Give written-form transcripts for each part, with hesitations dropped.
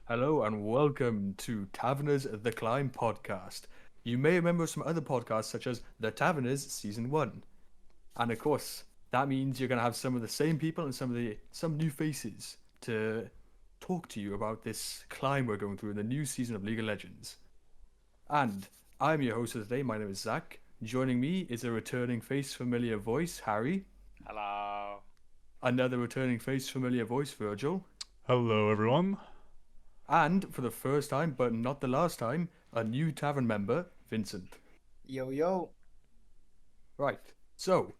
Hello and welcome to Taverners The Climb podcast. You may remember some other podcasts such as The Taverners Season 1. And of course, that means you're going to have some of the same people and some new faces to talk to you about this climb we're going through in the new season of League of Legends. And I'm your host for today. My name is Zach. Joining me is a returning face, familiar voice, Harry. Hello. Another returning face, familiar voice, Virgil. Hello, everyone. And for the first time, but not the last time, a new tavern member, Vincent. Yo, yo. Right. So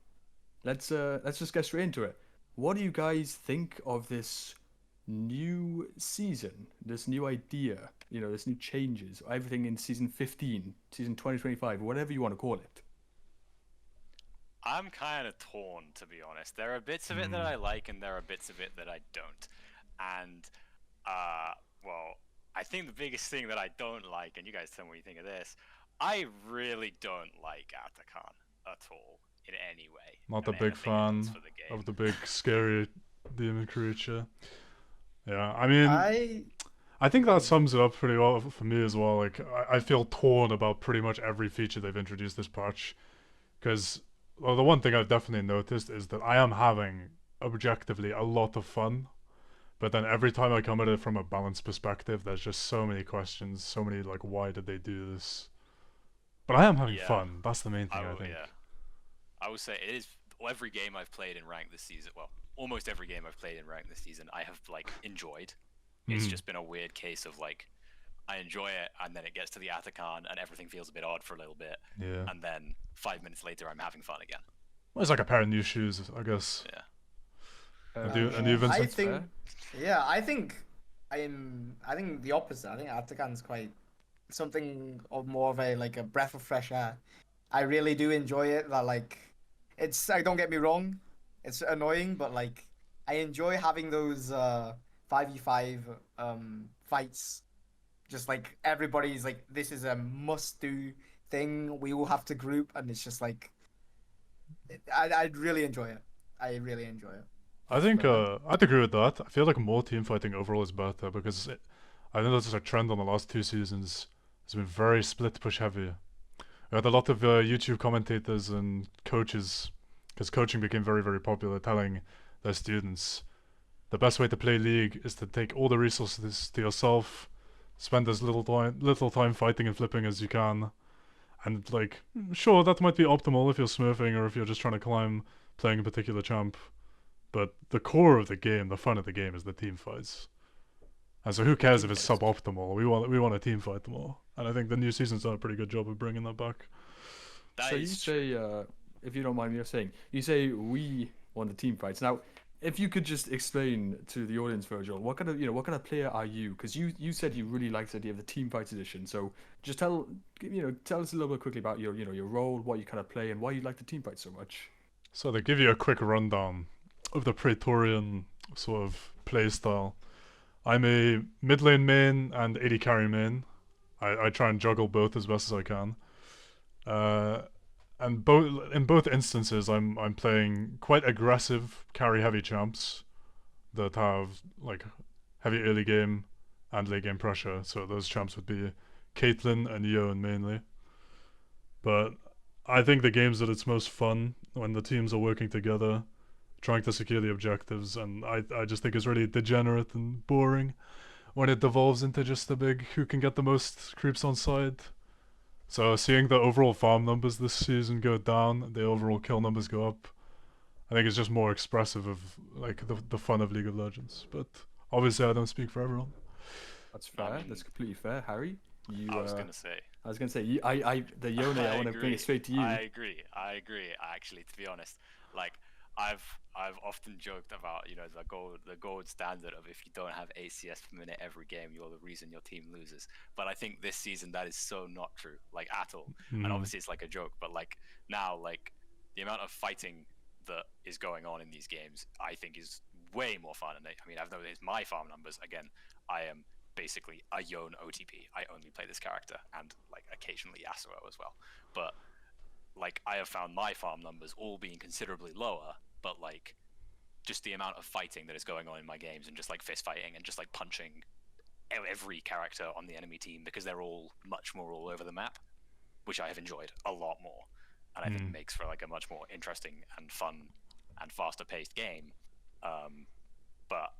let's just get straight into it. What do you guys think of this new season? This new idea? This new changes, everything in season 15, season 2025, whatever you want to call it. I'm kind of torn, to be honest. There are bits of it that Hmm. I like, and there are bits of it that I don't. And, well, I think the biggest thing that I don't like, and you guys tell me what you think of this, I really don't like Atakan at all, in any way. Not a and big anything it does fan for the of game. the big scary demon creature. Yeah, I mean, I I think that sums it up pretty well for me as well. Like, I feel torn about pretty much every feature they've introduced this patch. Because, well, the one thing I've definitely noticed is that I am having, objectively, a lot of fun. But then every time I come at it from a balanced perspective, there's just so many questions, so many, like, why did they do this? But I am having Yeah, fun. That's the main I thing, I will, yeah. think. I would say it is every game I've played in rank this season. Well, almost every game I've played in rank this season, I have like enjoyed. It's Mhm. just been a weird case of like I enjoy it, and then it gets to the Atacon, and everything feels a bit odd for a little bit, Yeah. and then 5 minutes later, I'm having fun again. Well, it's like a pair of new shoes, I guess. Yeah. And you, I That's Vincent? think fair. I think the opposite. I think Atakan's quite something of more of a like a breath of fresh air. I really do enjoy it. That like it's don't get me wrong, it's annoying, but like I enjoy having those 5v5 fights. Just like everybody's like this is a must do thing. We all have to group, and it's just like I really enjoy it. I really enjoy it. I That's think fair. I'd agree with that. I feel like more team fighting overall is better because I know this is a trend on the last two seasons. It's been very split push heavy. We had a lot of YouTube commentators and coaches, because coaching became very, very popular, telling their students the best way to play League is to take all the resources to yourself, spend as little time fighting and flipping as you can, and like, sure, that might be optimal if you're smurfing or if you're just trying to climb playing a particular champ. But the core of the game, the fun of the game, is the team fights. And so who The cares team if it's fights. suboptimal? We want a team fight more. And I think the new season's done a pretty good job of bringing that back. So That you is true. say, if you don't mind me saying, you say we want the team fights. Now, if you could just explain to the audience, Virgil, what kind of player are you? Because you said you really liked the idea of the team fights edition. So just tell us a little bit quickly about your role, what you kind of play, and why you like the team fight so much. So they give you a quick rundown of the Praetorian sort of play style. I'm a mid lane main and AD carry main. I try and juggle both as best as I can. Uh, and in both instances, I'm playing quite aggressive carry heavy champs that have like heavy early game and late game pressure. So those champs would be Caitlyn and Yone mainly. But I think the games that it's most fun when the teams are working together, trying to secure the objectives, and I just think it's really degenerate and boring when it devolves into just a big who can get the most creeps on side. So seeing the overall farm numbers this season go down, the overall kill numbers go up, I think it's just more expressive of like the fun of League of Legends. But obviously, I don't speak for everyone. That's I fair. That's mean, completely fair, Harry. You, I was gonna say. I was gonna say, the Yone, I I want to bring it agree. straight to I you. agree. I agree. Actually, to be honest, like I've I've often joked about the gold standard of if you don't have 8 CS per minute every game, you're the reason your team loses. But I think this season that is so not true, like at all. And Mm. obviously it's like a joke, but like now, like the amount of fighting that is going on in these games, I think is way more fun. And I mean, I've noticed my farm numbers again. I am basically a Yone OTP. I only play this character and like occasionally Yasuo as well. But like I have found my farm numbers all being considerably lower, but like just the amount of fighting that is going on in my games and just like fist fighting and just like punching every character on the enemy team because they're all much more all over the map, which I have enjoyed a lot more, and I think makes for like a much more interesting and fun and faster paced game. But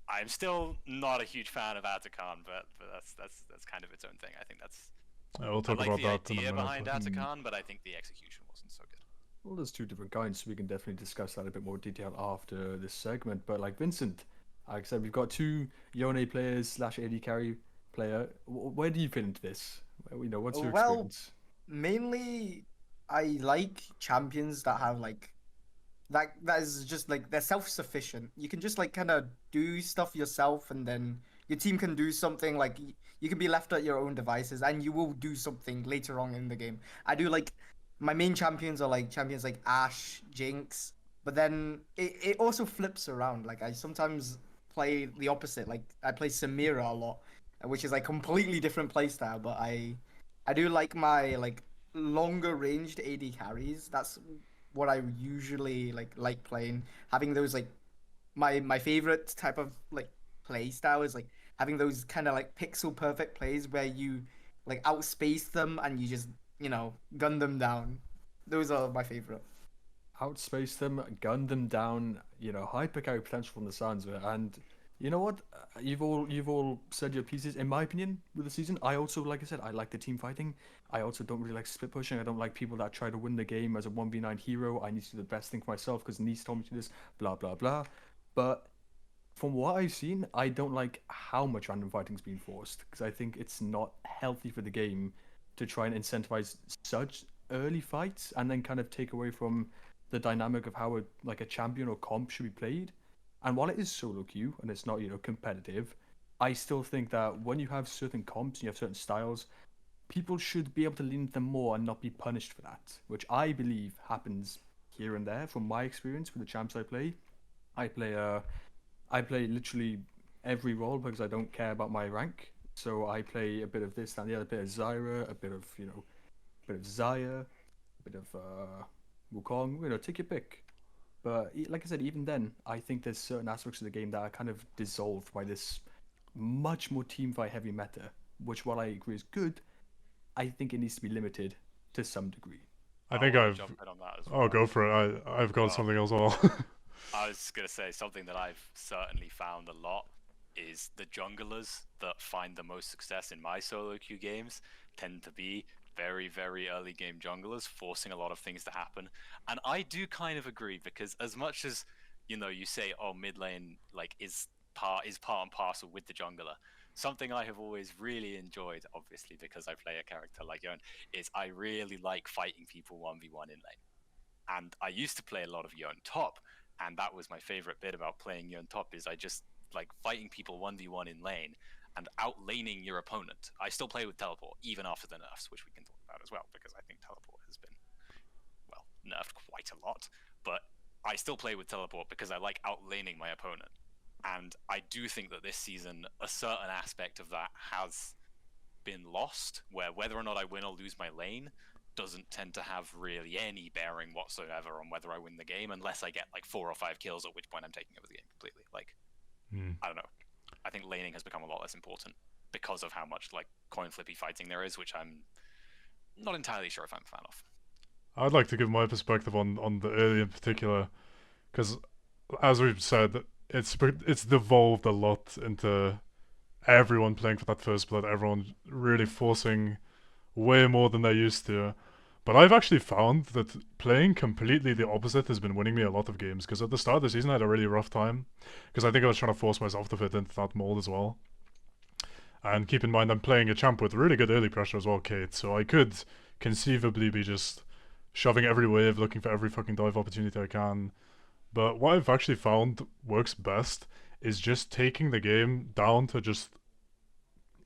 I'm still not a huge fan of Atakan, but that's kind of its own thing. I think that's We'll I talk like about the that in a idea minute. behind but- Atakan, but I think the execution wasn't so good. Well, there's two different kinds, so we can definitely discuss that in a bit more detail after this segment. But like Vincent, like I said, we've got two Yone players / AD carry player. Where do you fit into this? What's your Well, experience? Mainly, I like champions that have like that is just like they're self-sufficient. You can just like kind of do stuff yourself, and then your team can do something. Like you can be left at your own devices, and you will do something later on in the game. I do like my main champions are like champions like Ashe, Jinx, but then it also flips around. Like I sometimes play the opposite. Like I play Samira a lot, which is like completely different playstyle. But I do like my like longer ranged AD carries. That's what I usually like playing. Having those like my favorite type of like play style is like having those kind of like pixel perfect plays where you like outspace them and you just gun them down. Those are my favorite. Outspace them, gun them down, hyper carry potential from the sounds of it. And you know what? You've all said your pieces. In my opinion, with the season, I also, like I said, I like the team fighting. I also don't really like split pushing. I don't like people that try to win the game as a 1v9 hero. I need to do the best thing for myself because Nice told me to do this, blah, blah, blah. But from what I've seen, I don't like how much random fighting's being forced because I think it's not healthy for the game to try and incentivize such early fights and then kind of take away from the dynamic of how a champion or comp should be played. And while it is solo queue and it's not competitive, I still think that when you have certain comps and you have certain styles, people should be able to lean into them more and not be punished for that, which I believe happens here and there from my experience with the champs I play. I play literally every role because I don't care about my rank. So I play a bit of this and the other, bit of Zyra, a bit of bit of Zaya, a bit of Wukong. Take your pick. But like I said, even then, I think there's certain aspects of the game that are kind of dissolved by this much more teamfight heavy meta, which while I agree is good, I think it needs to be limited to some degree. I think wanna I've. jump in on that as Oh, well. go for it. I've got Well, something as well. I was gonna say something that I've certainly found a lot is the junglers that find the most success in my solo queue games tend to be very, very early game junglers, forcing a lot of things to happen. And I do kind of agree because as much as you say, oh, mid lane like is part and parcel with the jungler. Something I have always really enjoyed, obviously because I play a character like Yon, is I really like fighting people 1v1 in lane. And I used to play a lot of Yon top, and that was my favorite bit about playing Yon top is I just like fighting people 1v1 in lane and outlaning your opponent. I still play with teleport even after the nerfs, which we can talk about as well because I think teleport has been nerfed quite a lot, but I still play with teleport because I like outlaning my opponent. And I do think that this season a certain aspect of that has been lost, where whether or not I win or lose my lane doesn't tend to have really any bearing whatsoever on whether I win the game, unless I get like 4 or 5 kills, at which point I'm taking over the game completely. Like, I don't know. I think laning has become a lot less important because of how much like coin flippy fighting there is, which I'm not entirely sure if I'm a fan of. I'd like to give my perspective on the early in particular, because as we've said, it's devolved a lot into everyone playing for that first blood, everyone really forcing way more than they used to. But I've actually found that playing completely the opposite has been winning me a lot of games, because at the start of the season I had a really rough time, because I think I was trying to force myself to fit into that mold as well. And keep in mind I'm playing a champ with really good early pressure as well, Kate, so I could conceivably be just shoving every wave, looking for every fucking dive opportunity I can. But what I've actually found works best is just taking the game down to just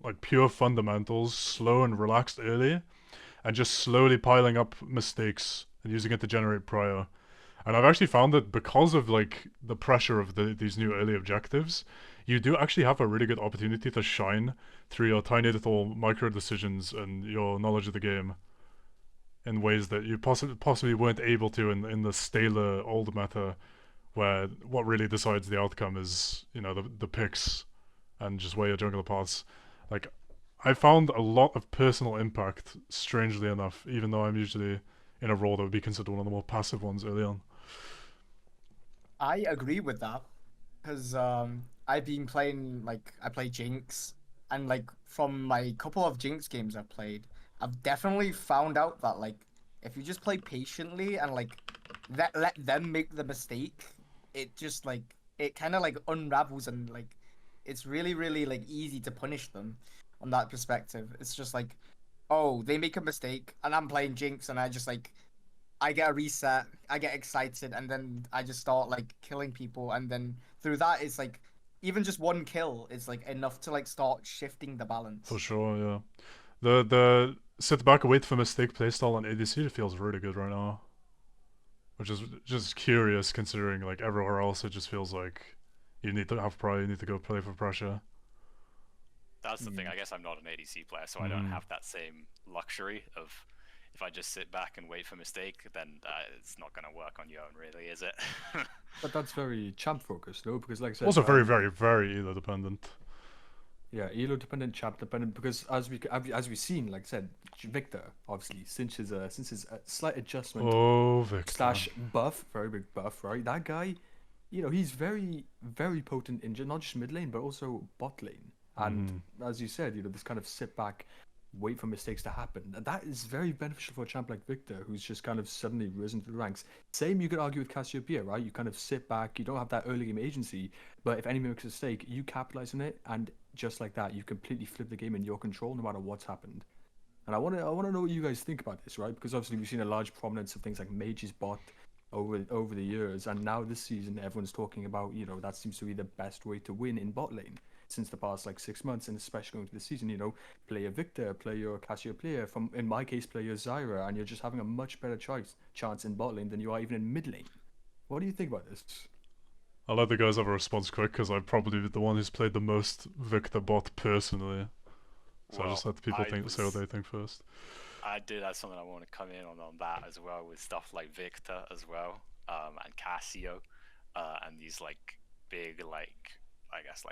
like pure fundamentals, slow and relaxed early, and just slowly piling up mistakes and using it to generate prior. And I've actually found that because of like the pressure of these new early objectives, you do actually have a really good opportunity to shine through your tiny little micro decisions and your knowledge of the game in ways that you possibly weren't able to in the staler old meta, where what really decides the outcome is the picks and just where your jungler paths. Like, I found a lot of personal impact, strangely enough, even though I'm usually in a role that would be considered one of the more passive ones early on. I agree with that because I've been playing I play Jinx, and like from my couple of Jinx games I've played, I've definitely found out that like if you just play patiently and like let them make the mistake, it just like it kind of like unravels, and like it's really like easy to punish them on that perspective. It's just like, oh, they make a mistake and I'm playing Jinx and I get a reset, I get excited, and then I just start like killing people, and then through that, it's like even just one kill is like enough to like start shifting the For balance. sure, yeah. The sit back, wait for mistake playstyle on ADC feels really good right now. Which is just curious considering like everywhere else it just feels like you need to have pride, you need to go play for pressure. That's the thing. Mm. I guess I'm not an ADC player, so I don't have that same luxury of if I just sit back and wait for mistake, then it's not going to work on Yone, really, is it? But that's very champ focused, no? Because like I said, Also very elo dependent. yeah, elo dependent, champ dependent. Because as we've seen, like I said, Victor obviously since his slight adjustment Oh, Victor. slash buff, very big buff, right? That guy, he's very potent in not just mid lane but also bot lane. And as you said, this kind of sit back, wait for mistakes to happen. And that is very beneficial for a champ like Victor, who's just kind of suddenly risen through the ranks. Same you could argue with Cassiopeia, right? You kind of sit back, you don't have that early game agency, but if anyone makes a mistake, you capitalize on it, and just like that, you completely flip the game in your control no matter what's happened. And I want to know what you guys think about this, right? Because obviously we've seen a large prominence of things like Mage's bot over the years, and now this season everyone's talking about that seems to be the best way to win in bot lane since the past like 6 months, and especially going to the season. Play your Victor, play your Cassiopeia, from in my case play your Zyra, and you're just having a much better chance in bot lane than you are even in mid lane. What do you think about this? I'll let the guys have a response quick because I'm probably the one who's played the most Victor bot personally. So Well, I just let people say what they think first. I did have something I want to come in on that as well, with stuff like Victor as well, and Cassio, and these like big I guess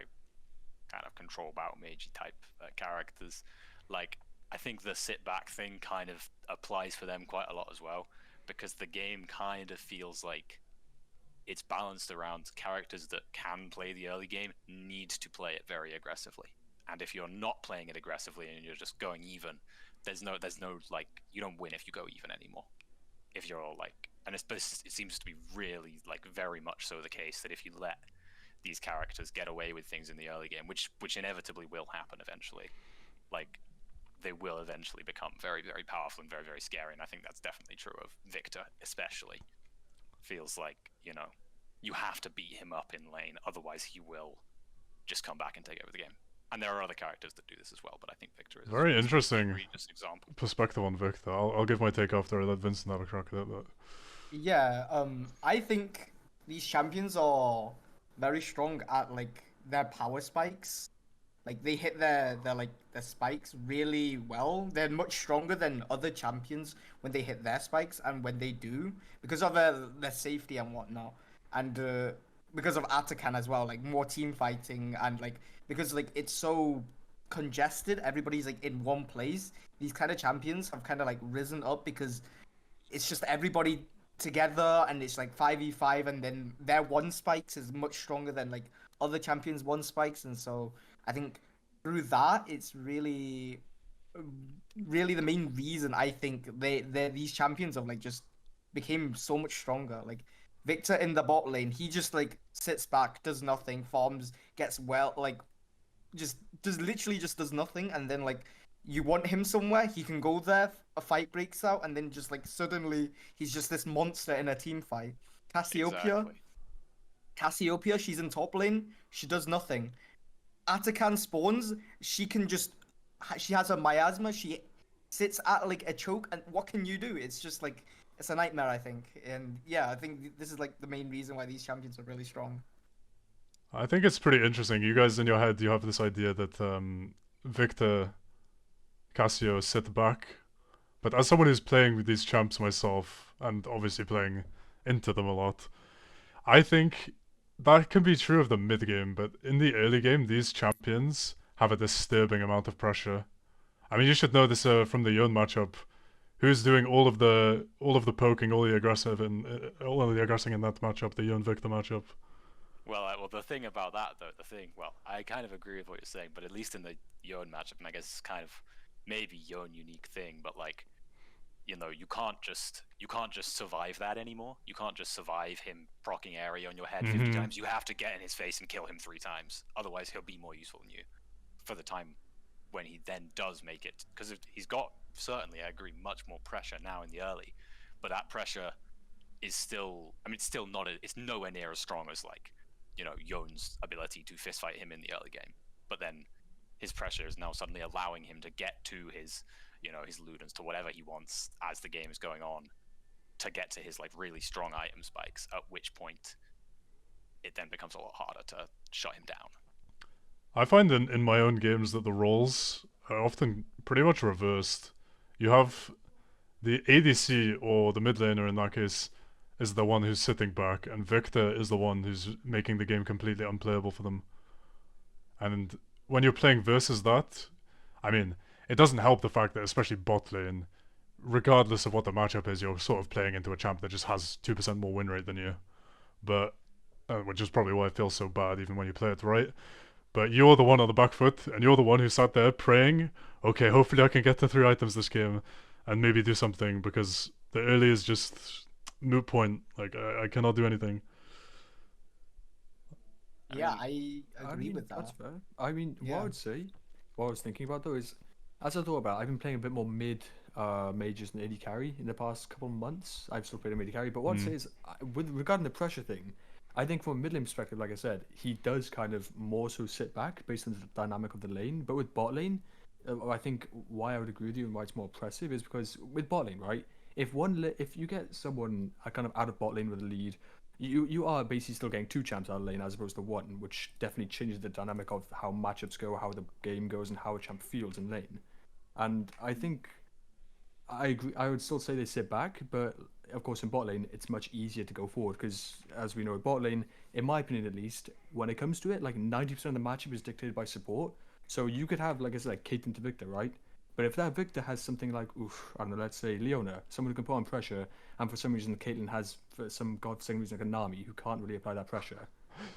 kind of control battle mage type characters. Like, I think the sit back thing kind of applies for them quite a lot as well, because the game kind of feels like it's balanced around characters that can play the early game need to play it very aggressively. And if you're not playing it aggressively and you're just going even, there's no like, you don't win if you go even anymore. If you're like, and it seems to be really like very much so the case that if you let these characters get away with things in the early game, which inevitably will happen eventually, like they will eventually become very powerful and very scary. And I think that's definitely true of Victor, especially. Feels like you have to beat him up in lane, otherwise he will just come back and take over the game. And there are other characters that do this as well, but I think Victor is very interesting an example. Perspective on Victor. I'll give my take after I let Vincent have a crack at it. But Yeah, I think these champions are very strong at like their power spikes. Like they hit their spikes really well. They're much stronger than other champions when they hit their spikes, and when they do, because of their safety and whatnot, and because of Atakan as well, like more team fighting, and like because like it's so congested, everybody's like in one place. These kind of champions have kind of like risen up because it's just everybody together, and it's like 5v5, and then their one spikes is much stronger than like other champions one spikes, and so I think through that it's really the main reason I think these champions have like just became so much stronger. Like Victor in the bot lane, he just like sits back, does nothing, farms, gets well, like just literally just does nothing, and then like you want him somewhere, he can go there, a fight breaks out, and then just like suddenly he's just this monster in a team fight. Cassiopeia, Exactly. Cassiopeia, she's in top lane, she does nothing. Atakan spawns, she can just she has a miasma, she sits at like a choke, and what can you do? It's just like it's a nightmare, I think. And yeah, I think this is like the main reason why these champions are really strong. I think it's pretty interesting. You guys in your head, you have this idea that Victor, Cassio sit back, but as someone who's playing with these champs myself, and obviously playing into them a lot, I think that can be true of the mid game, but in the early game, these champions have a disturbing amount of pressure. I mean, you should know this from the Yone matchup. Who's doing all of the poking, all the aggressive, and all of the aggressing in that matchup, the Yone Victor matchup? Well, the thing about that though, I kind of agree with what you're saying, but at least in the Yone matchup, and I guess it's kind of maybe Yone unique thing, but like, you know, you can't just survive that anymore. You can't just survive him proccing area on your head 50 times. You have to get in his face and kill him 3 times. Otherwise, he'll be more useful than you for the time when he then does make it. Because he's got, certainly, I agree, much more pressure now in the early, but that pressure is still, I mean, it's still not, it's nowhere near as strong as like, you know, Yone's ability to fistfight him in the early game. But then his pressure is now suddenly allowing him to get to his, you know, his Ludens, to whatever he wants as the game is going on, to get to his like really strong item spikes, at which point it then becomes a lot harder to shut him down. I find in my own games that the roles are often pretty much reversed. You have the ADC, or the mid laner in that case, is the one who's sitting back, and Victor is the one who's making the game completely unplayable for them. And when you're playing versus that, I mean, it doesn't help the fact that, especially bot lane, regardless of what the matchup is, you're sort of playing into a champ that just has 2% more win rate than you. But, which is probably why it feels so bad even when you play it right. But you're the one on the back foot, and you're the one who sat there praying, okay, hopefully I can get to 3 items this game, and maybe do something, because the early is just moot point. Like, I cannot do anything. Yeah, I agree with that. That's fair. I mean, what Yeah. I would say, what I was thinking about though is, as I thought about, I've been playing a bit more mid mages than AD carry in the past couple of months. I've still played a mid carry, but what I'd say is, with regarding the pressure thing, I think from a mid lane perspective, like I said, he does kind of more so sit back based on the dynamic of the lane. But with bot lane, I think why I would agree with you and why it's more oppressive is because with bot lane, right? If you get someone kind of out of bot lane with a lead, you are basically still getting 2 champs out of lane as opposed to 1, which definitely changes the dynamic of how matchups go, how the game goes, and how a champ feels in lane. And I think I agree. I would still say they sit back, but of course in bot lane it's much easier to go forward because, as we know, with bot lane, in my opinion at least, when it comes to it, like 90% of the matchup is dictated by support. So you could have, like I said, like Caitlyn to Victor, right? But if that Victor has something like, I don't know, let's say Leona, someone who can put on pressure, and for some reason Caitlyn has, for some godforsaken reason, like a Nami who can't really apply that pressure,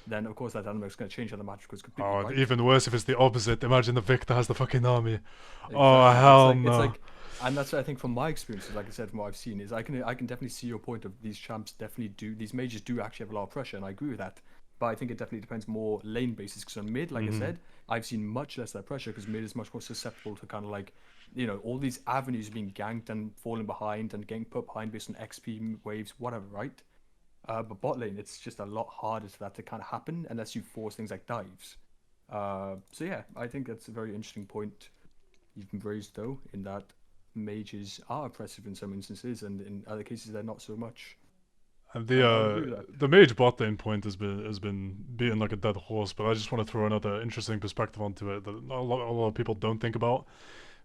then of course that dynamic is going to change how the match goes completely. Oh, right? even worse if it's the opposite. Imagine the Victor has the fucking army. Exactly. Oh, hell no. It's like, and that's what I think from my experiences, like I said, from what I've seen, is I can definitely see your point of these champs definitely do, these mages do actually have a lot of pressure, and I agree with that. But I think it definitely depends more lane basis because on mid, like I said, I've seen much less of that pressure because mid is much more susceptible to kind of like, you know, all these avenues being ganked and falling behind and getting put behind based on XP waves, whatever, right? But bot lane, it's just a lot harder for that to kind of happen unless you force things like dives. So yeah, I think that's a very interesting point you've raised though, in that mages are oppressive in some instances and in other cases they're not so much. And I agree with that. the mage bot lane point has been beaten like a dead horse, but I just want to throw another interesting perspective onto it that a lot of people don't think about,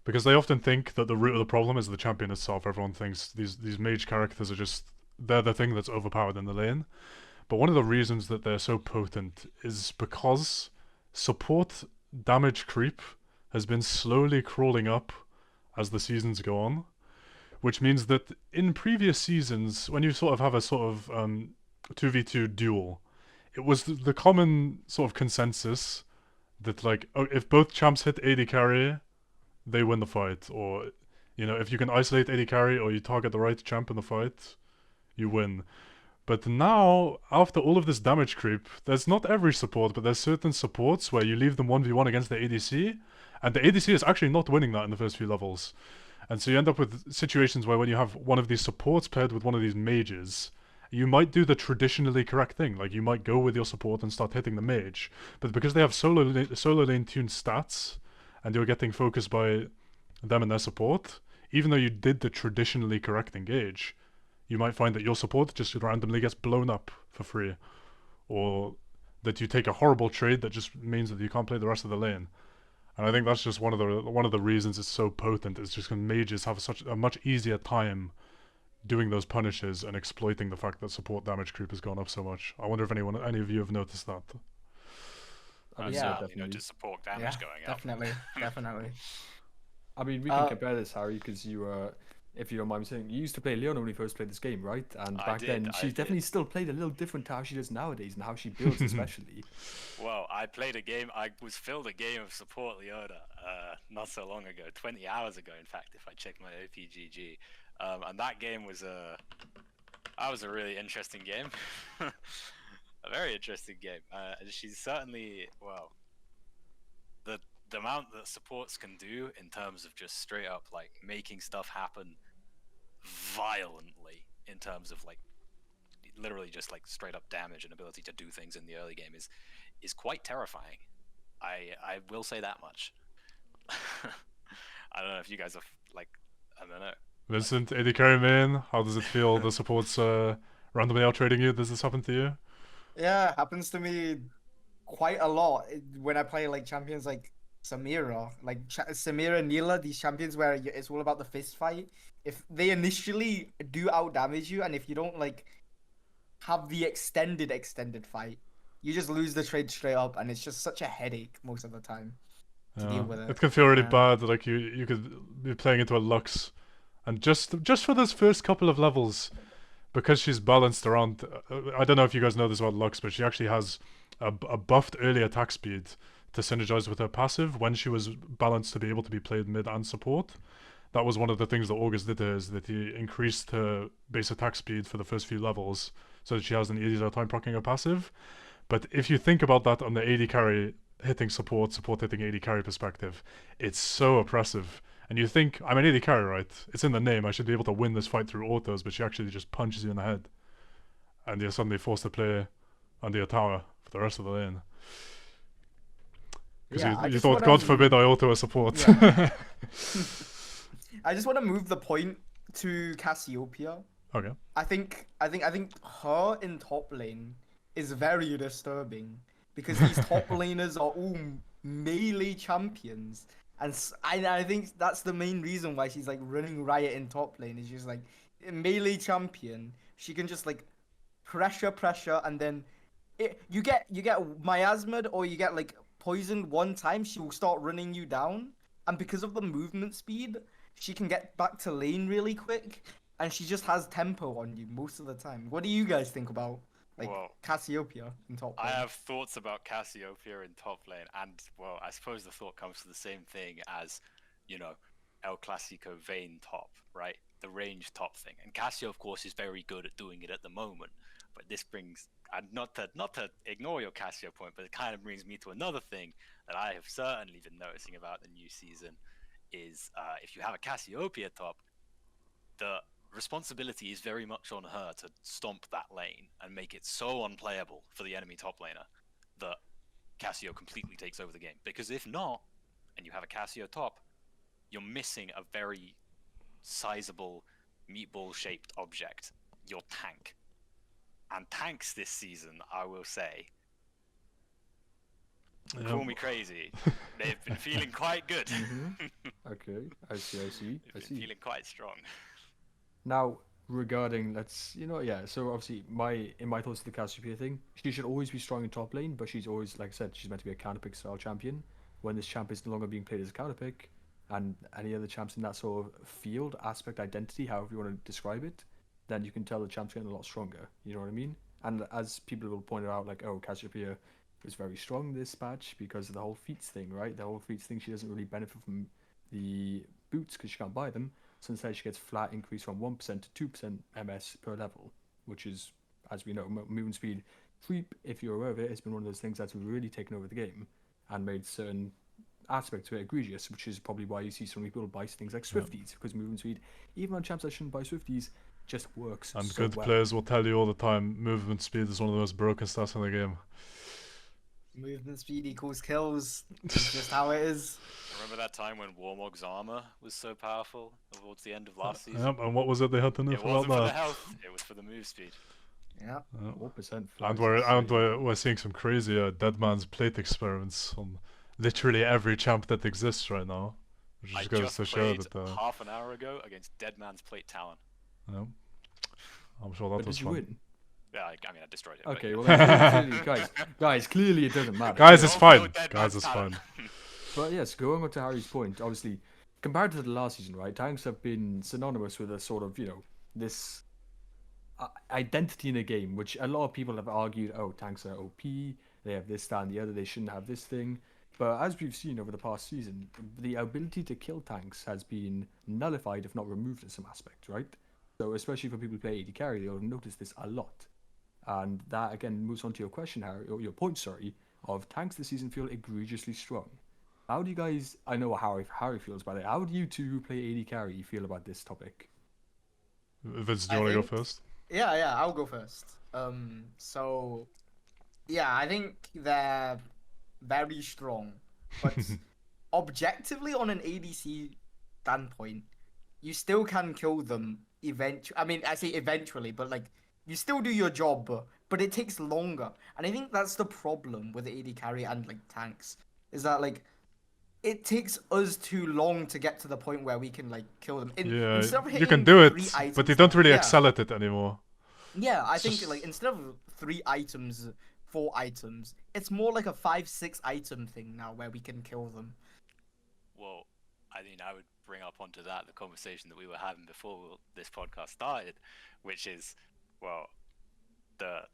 because they often think that the root of the problem is the champion itself. Everyone thinks these mage characters are just, they're the thing that's overpowered in the lane. But one of the reasons that they're so potent is because support damage creep has been slowly crawling up as the seasons go on, which means that in previous seasons, when you sort of have a sort of 2v2 duel, it was the common sort of consensus that, like, oh, if both champs hit AD carry, they win the fight. Or, you know, if you can isolate AD carry or you target the right champ in the fight, you win. But now, after all of this damage creep, there's not every support, but there's certain supports where you leave them 1v1 against the ADC, and the ADC is actually not winning that in the first few levels. And so you end up with situations where when you have one of these supports paired with one of these mages, you might do the traditionally correct thing. Like, you might go with your support and start hitting the mage. But because they have solo lane tuned stats, and you're getting focused by them and their support, even though you did the traditionally correct engage, you might find that your support just randomly gets blown up for free. Or that you take a horrible trade that just means that you can't play the rest of the lane. And I think that's just one of the reasons it's so potent. It's just because mages have such a much easier time doing those punishes and exploiting the fact that support damage creep has gone up so much. I wonder if any of you have noticed that. I mean, Yeah. yeah, You know, definitely. to support damage Yeah, going up. definitely. I mean, we can compare this, Harry, because if you don't mind me saying, you used to play Leona when you first played this game, right? And I back did, then, I she's definitely did. still played a little different to how she does nowadays and how she builds, especially. Well, I played a game. I was filled a game of support Leona not so long ago, 20 hours ago, in fact, if I check my OPGG. And that game was a really interesting game, a very interesting game. And she's certainly the the amount that supports can do in terms of just straight up like making stuff happen violently in terms of like literally just like straight up damage and ability to do things in the early game is quite terrifying. I will say that much. I don't know if you guys are like, I don't know. Vincent, AD carry main, how does it feel? The supports randomly out trading you. Does this happen to you? Yeah, happens to me quite a lot when I play like champions like Samira, like Samira, Neela, these champions where it's all about the fist fight. If they initially do out damage you, and if you don't like have the extended fight, you just lose the trade straight up, and it's just such a headache most of the time to deal with It it. can feel really Yeah. bad. Like you could be playing into a Lux, and just for those first couple of levels, because she's balanced around. I don't know if you guys know this about Lux, but she actually has a buffed early attack speed to synergize with her passive when she was balanced to be able to be played mid and support. That was one of the things that August did to her, is that he increased her base attack speed for the first few levels so that she has an easier time proccing her passive. But if you think about that on the AD carry hitting support hitting AD carry perspective, it's so oppressive. And you think, I'm an AD carry, right? It's in the name, I should be able to win this fight through autos, but she actually just punches you in the head. And you're suddenly forced to play under your tower for the rest of the lane. Because Yeah, I you just thought, want God to. forbid I auto a support. Yeah. I just want to move the point to Cassiopeia. Okay. I think her in top lane is very disturbing because these top laners are all melee champions, and I think that's the main reason why she's like running riot in top lane. Is just like a melee champion. She can just like pressure, and then you get miasmed or you get like poisoned one time. She will start running you down, and because of the movement speed, she can get back to lane really quick, and she just has tempo on you most of the time. What do you guys think about like Well, Cassiopeia in top I lane? have thoughts about Cassiopeia in top lane, and well, I suppose the thought comes to the same thing as, you know, El Clasico Vayne top, right? The range top thing. And Cassio, of course, is very good at doing it at the moment. But this brings, and not to ignore your Cassio point, but it kind of brings me to another thing that I have certainly been noticing about the new season is if you have a Cassiopeia top, the responsibility is very much on her to stomp that lane and make it so unplayable for the enemy top laner that Cassio completely takes over the game. Because if not, and you have a Cassio top, you're missing a very sizable meatball-shaped object, your tank. And tanks this season, I will say, call me crazy, they've been feeling quite good. Okay, I see. They've been feeling quite strong. Now, regarding so obviously in my thoughts of the Cassiopeia thing, she should always be strong in top lane, but she's always, like I said, she's meant to be a counterpick style champion. When this champ is no longer being played as a counterpick, and any other champs in that sort of field, aspect, identity, however you want to describe it, then you can tell the champ's getting a lot stronger. You know what I mean? And as people will point out, like, oh, Cassiopeia was very strong this patch because of the whole feats thing, right? The whole feats thing, she doesn't really benefit from the boots because she can't buy them. So instead, she gets flat increase from 1% to 2% MS per level, which is, as we know, movement speed creep, if you're aware of it, has been one of those things that's really taken over the game and made certain aspects of it egregious, which is probably why you see so many people buy things like Swifties, because movement speed, even on champs that shouldn't buy Swifties, just works And so good well. players will tell you all the time, movement speed is one of the most broken stats in the game. Movement speed equals kills. It's just how it is. Remember that time when Warmog's armor was so powerful towards the end of last season? Yep, and what was it they had to nerf It about wasn't for the that? health, it was for the move speed. Yeah. 4% And flags. we're seeing some crazy dead man's plate experiments on literally every champ that exists right now, which I just goes just to show played that. half an hour ago against Dead Man's Plate Talon. You know, I'm sure But that was did you fun. win? Yeah, I mean, I destroyed it. Okay, but, well then clearly, guys, clearly it doesn't matter. Guys, Don't it's go fine. with Dead Guys, Man's it's Talent. fine. But yes, going on to Harry's point, obviously, compared to the last season, right, tanks have been synonymous with a sort of, this identity in a game, which a lot of people have argued, oh, tanks are OP, they have this, that, and the other, they shouldn't have this thing. But as we've seen over the past season, the ability to kill tanks has been nullified, if not removed in some aspects, right? So especially for people who play AD carry, they'll notice this a lot. And that again moves on to your question, Harry, or your point, sorry, of tanks this season feel egregiously strong. How do you guys? I know how Harry feels about it. How do you two who play AD carry feel about this topic? Vince, do I you want to go think- first? Yeah, I'll go first. So yeah, I think they're very strong, but objectively, on an ADC standpoint, you still can kill them eventually. I mean, I say eventually, but like you still do your job, but it takes longer. And I think that's the problem with the AD carry and like tanks, is that like it takes us too long to get to the point where we can like kill them. Yeah, Instead of you hitting can do 3 it, items, but you don't really yeah. excel at it anymore. Yeah, I It's think just- like instead of 3 items, 4 items, it's more like a 5, 6 item thing now where we can kill them. Well, I mean, I would bring up onto that the conversation that we were having before this podcast started, which is, well,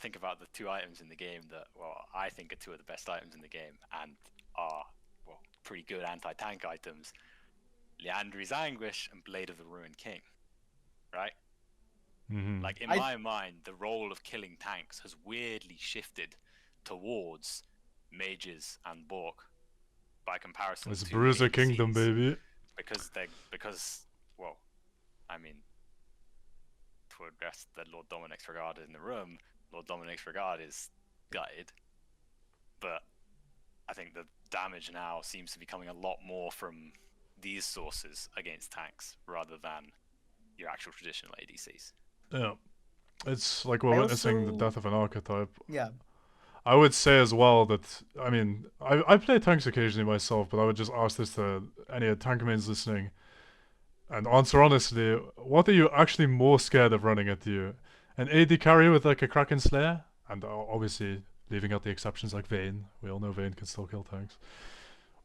think about the 2 items in the game that, well, I think are 2 of the best items in the game and are, well, pretty good anti-tank items. Liandry's Anguish and Blade of the Ruined King, right? Mhm. Like, in I- my mind, the role of killing tanks has weirdly shifted towards mages and Bork by comparison It's to Bruiser Kingdom, ADCs. baby. Because well, I mean, to address the Lord Dominic's regard in the room, Lord Dominic's regard is gutted, but I think the damage now seems to be coming a lot more from these sources against tanks rather than your actual traditional ADCs. Yeah. It's like we're I witnessing the also- death of an archetype. Yeah. I would say as well that, I mean, I play tanks occasionally myself, but I would just ask this to any tank mains listening and answer honestly, what are you actually more scared of running at you? An AD carry with like a Kraken Slayer? And obviously leaving out the exceptions like Vayne. We all know Vayne can still kill tanks.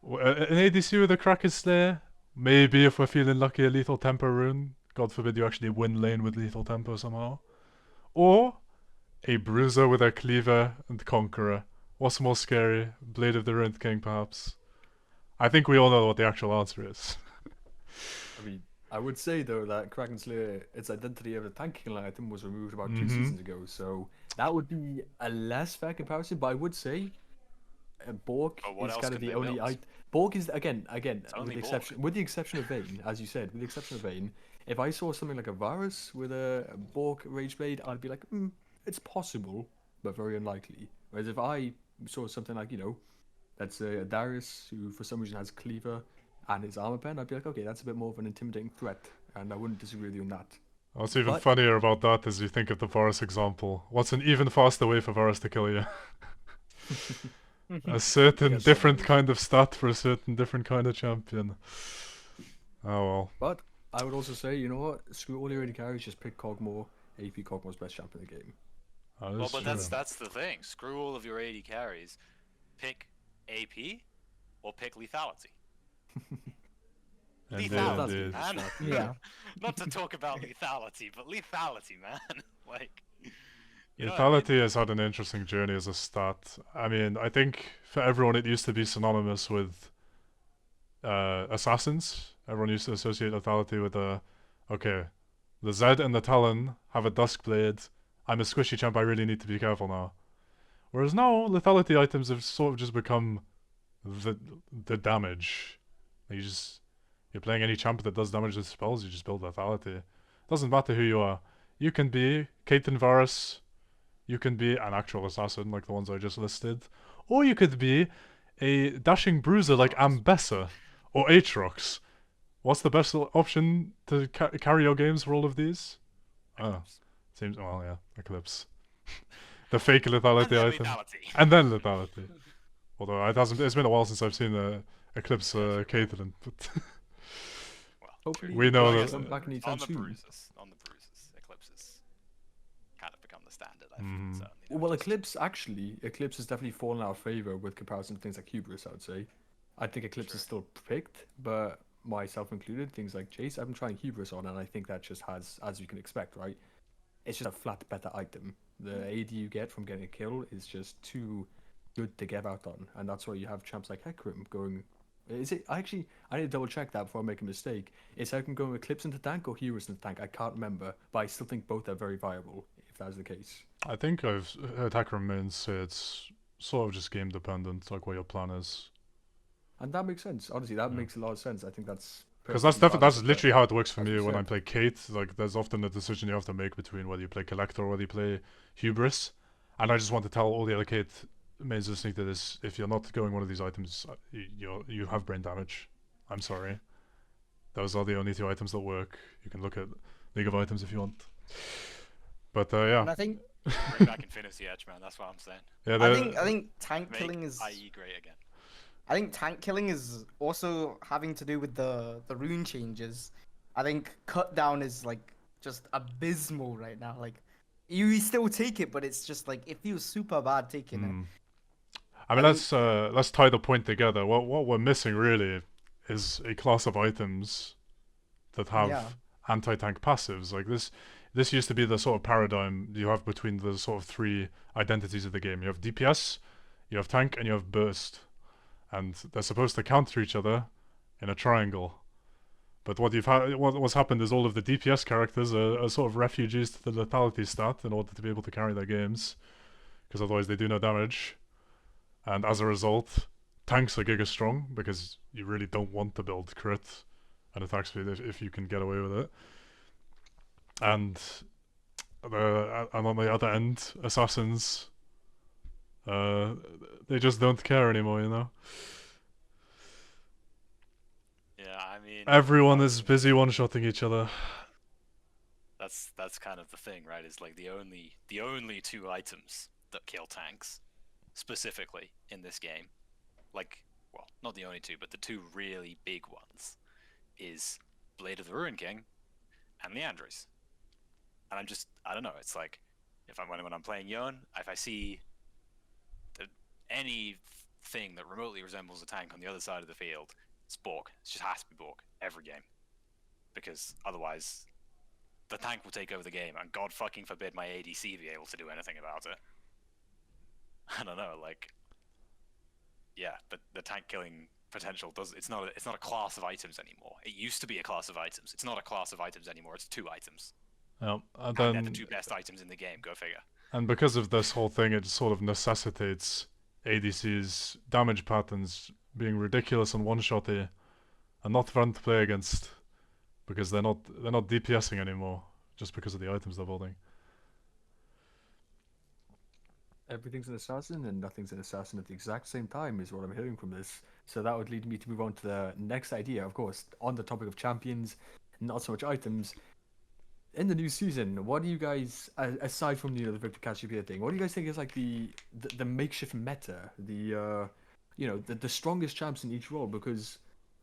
An ADC with a Kraken Slayer? Maybe if we're feeling lucky, a Lethal Tempo rune. God forbid you actually win lane with Lethal Tempo somehow. Or a Bruiser with a Cleaver and Conqueror. What's more scary? Blade of the Ruined King, perhaps? I think we all know what the actual answer is. I mean, I would say though that Kraken Slayer, its identity of a tanking item was removed about 2 Mhm. seasons ago, so that would be a less fair comparison. But I would say, Bork But what is else kind of can the they only. build? Bork is again, only with the exception of Vayne, as you said, with the exception of Vayne. If I saw something like a Varus with a Bork Rage Blade, I'd be like, it's possible, but very unlikely. Whereas if I saw something like, that's a Darius who for some reason has Cleaver and his armor pen, I'd be like, okay, that's a bit more of an intimidating threat, and I wouldn't disagree with you on that. What's even But- funnier about that is you think of the Varus example. What's an even faster way for Varus to kill you? A certain Yes, different certainly. kind of stat for a certain different kind of champion. Oh well. But I would also say, you know what? Screw all your AD carries, just pick Cogmore. AP Cogmore's best champ in the game. That Well, is but true. that's the thing. Screw all of your AD carries. Pick AP or pick lethality. Indeed, lethality, indeed. man. Yeah. Not to talk about lethality, but lethality, man. Like, you know what I mean? Lethality has had an interesting journey as a stat. I mean, I think for everyone it used to be synonymous with assassins. Everyone used to associate lethality with okay, the Zed and the Talon have a Dusk Blade. I'm a squishy champ, I really need to be careful now. Whereas now, lethality items have sort of just become the damage. You're playing any champ that does damage with spells, you just build lethality. Doesn't matter who you are. You can be Caitlyn Varus, you can be an actual assassin like the ones I just listed, or you could be a dashing bruiser like Ambessa or Aatrox. What's the best option to carry your games for all of these? Oh, seems, well, yeah, Eclipse. The fake lethality And then item. lethality. And then lethality. Although it's been a while since I've seen Eclipse Caitlyn, but Well, Hopefully, We know I that- guess come back anytime on the soon. bruises, Eclipses kind of become the standard. I've Mhm. certainly Well, noticed. Eclipse has definitely fallen out of favor with comparison to things like Hubris, I would say. I think Eclipse is Sure. still picked, but myself included, things like Jace, I've been trying Hubris on, and I think that just has, as you can expect, right? It's just a flat better item. The AD you get from getting a kill is just too good to give out on, and that's why you have champs like Hecarim going. Is it actually? I need to double check that before I make a mistake. Is Hecarim going Eclipse into tank or Hubris into tank? I can't remember, but I still think both are very viable if that's the case. I think I've heard hacker mains say it's sort of just game dependent, like what your plan is. And that makes sense. Honestly, that Yeah. makes a lot of sense. I think that's Because that's perfectly valid. that's literally how it works for as me you when I said, play Kate. Like, there's often a decision you have to make between whether you play Collector or whether you play Hubris. And I just want to tell all the other Kate mains listening to this, if you're not going one of these items, you have brain damage. I'm sorry. Those are the only two items that work. You can look at League of Items if you want. But yeah. And I think Bring back Infinity Edge, man. That's what I'm saying. Yeah, I think tank Make killing is IE great again. I think tank killing is also having to do with the rune changes. I think cut down is like just abysmal right now. Like you still take it, but it's just like it feels super bad taking it. I mean, I think- let's tie the point together. What we're missing really is a class of items that have Yeah. anti-tank passives. Like this used to be the sort of paradigm you have between the sort of three identities of the game. You have DPS, you have tank, and you have burst, and they're supposed to counter each other in a triangle. But what's happened is all of the DPS characters are sort of refugees to the lethality stat in order to be able to carry their games, because otherwise they do no damage. And as a result, tanks are giga strong because you really don't want to build crit and attack speed if you can get away with it. And on the other end, assassins, they just don't care anymore, you know. Yeah, I mean, Everyone is busy one-shotting each other. that's kind of the thing, right? Is like the only two items that kill tanks, specifically in this game, like, well, not the only two, but the two really big ones, is Blade of the Ruin King and Leandris. And I don't know. It's like when I'm playing Yon, if I see anything that remotely resembles a tank on the other side of the field, it's Bork. It just has to be Bork every game, because otherwise the tank will take over the game, and God fucking forbid my ADC be able to do anything about it. I don't know, like, yeah, but the tank killing potential it's not a class of items anymore. It used to be a class of items. It's not a class of items anymore. It's two items. And And then they're the two best items in the game. Go figure. and because of this whole thing, it sort of necessitates ADC's damage patterns being ridiculous and one-shotty, and not fun to play against, because they're not DPSing anymore just because of the items they're building. everything's an assassin and nothing's an assassin at the exact same time is what I'm hearing from this. So that would lead me to move on to the next idea, of course, on the topic of champions, not so much items. In the new season, what do you guys, aside from the Victor Cassiopeia thing, what do you guys think is like the makeshift meta, the strongest champs in each role? Because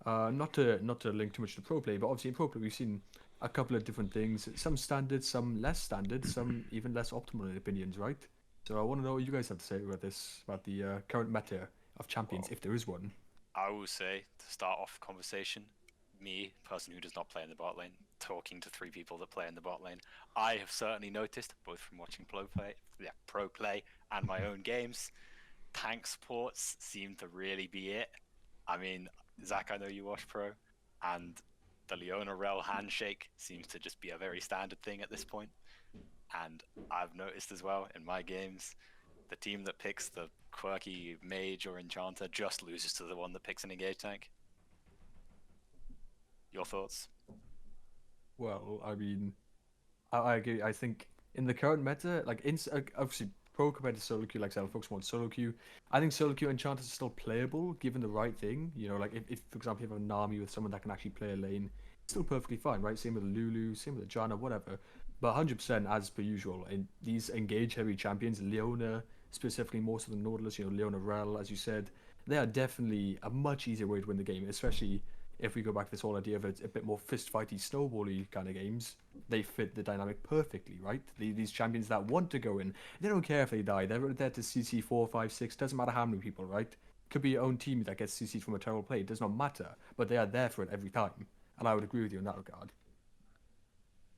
not to link too much to pro play, but obviously in pro play we've seen a couple of different things, some standard, some less standard, some even less optimal in opinions, right? So I want to know what you guys have to say about this, about the current meta of champions, if there is one. I will say, to start off the conversation, me, person who does not play in the bot lane, talking to three people that play in the bot lane, I have certainly noticed, both from watching pro play and my own games, tank supports seem to really be it. I mean, Zach, I know you watch pro, and the Leona Rel handshake seems to just be a very standard thing at this point. And I've noticed as well in my games, the team that picks the quirky mage or enchanter just loses to the one that picks an engage tank. Your thoughts? Well, I mean, I agree. I think in the current meta, like obviously pro compared to solo queue, like I focus more on solo queue. I think solo queue enchanters are still playable given the right thing. You know, like if for example you have a Nami with someone that can actually play a lane, it's still perfectly fine, right? Same with Lulu, same with Janna, whatever. But 100% as per usual, in these engage heavy champions, Leona specifically more so than Nautilus, Leona Rel, as you said, they are definitely a much easier way to win the game, especially if we go back to this whole idea of a bit more fist fighty, snowbally kind of games, they fit the dynamic perfectly, right? These champions that want to go in, they don't care if they die. They're there to CC 4, 5, 6. Doesn't matter how many people, right? Could be your own team that gets CC'd from a terrible play. It does not matter, but they are there for it every time. And I would agree with you in that regard.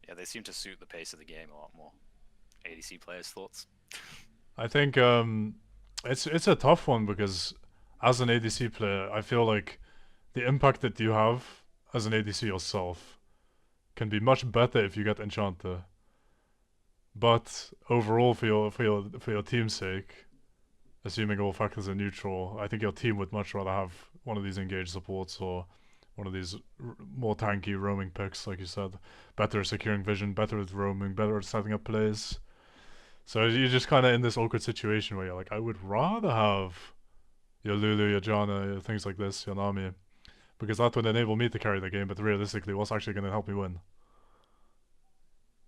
Yeah, they seem to suit the pace of the game a lot more. ADC players' thoughts? I think it's a tough one because as an ADC player, I feel like the impact that you have as an ADC yourself can be much better if you get Enchanter. But overall, for your team's sake, assuming all factors are neutral, I think your team would much rather have one of these engaged supports or one of these more tanky roaming picks, like you said. Better at securing vision, better at roaming, better at setting up plays. So you're just kind of in this awkward situation where you're like, I would rather have your Lulu, your Janna, your things like this, your Nami, because that would enable me to carry the game. But realistically, what's actually going to help me win?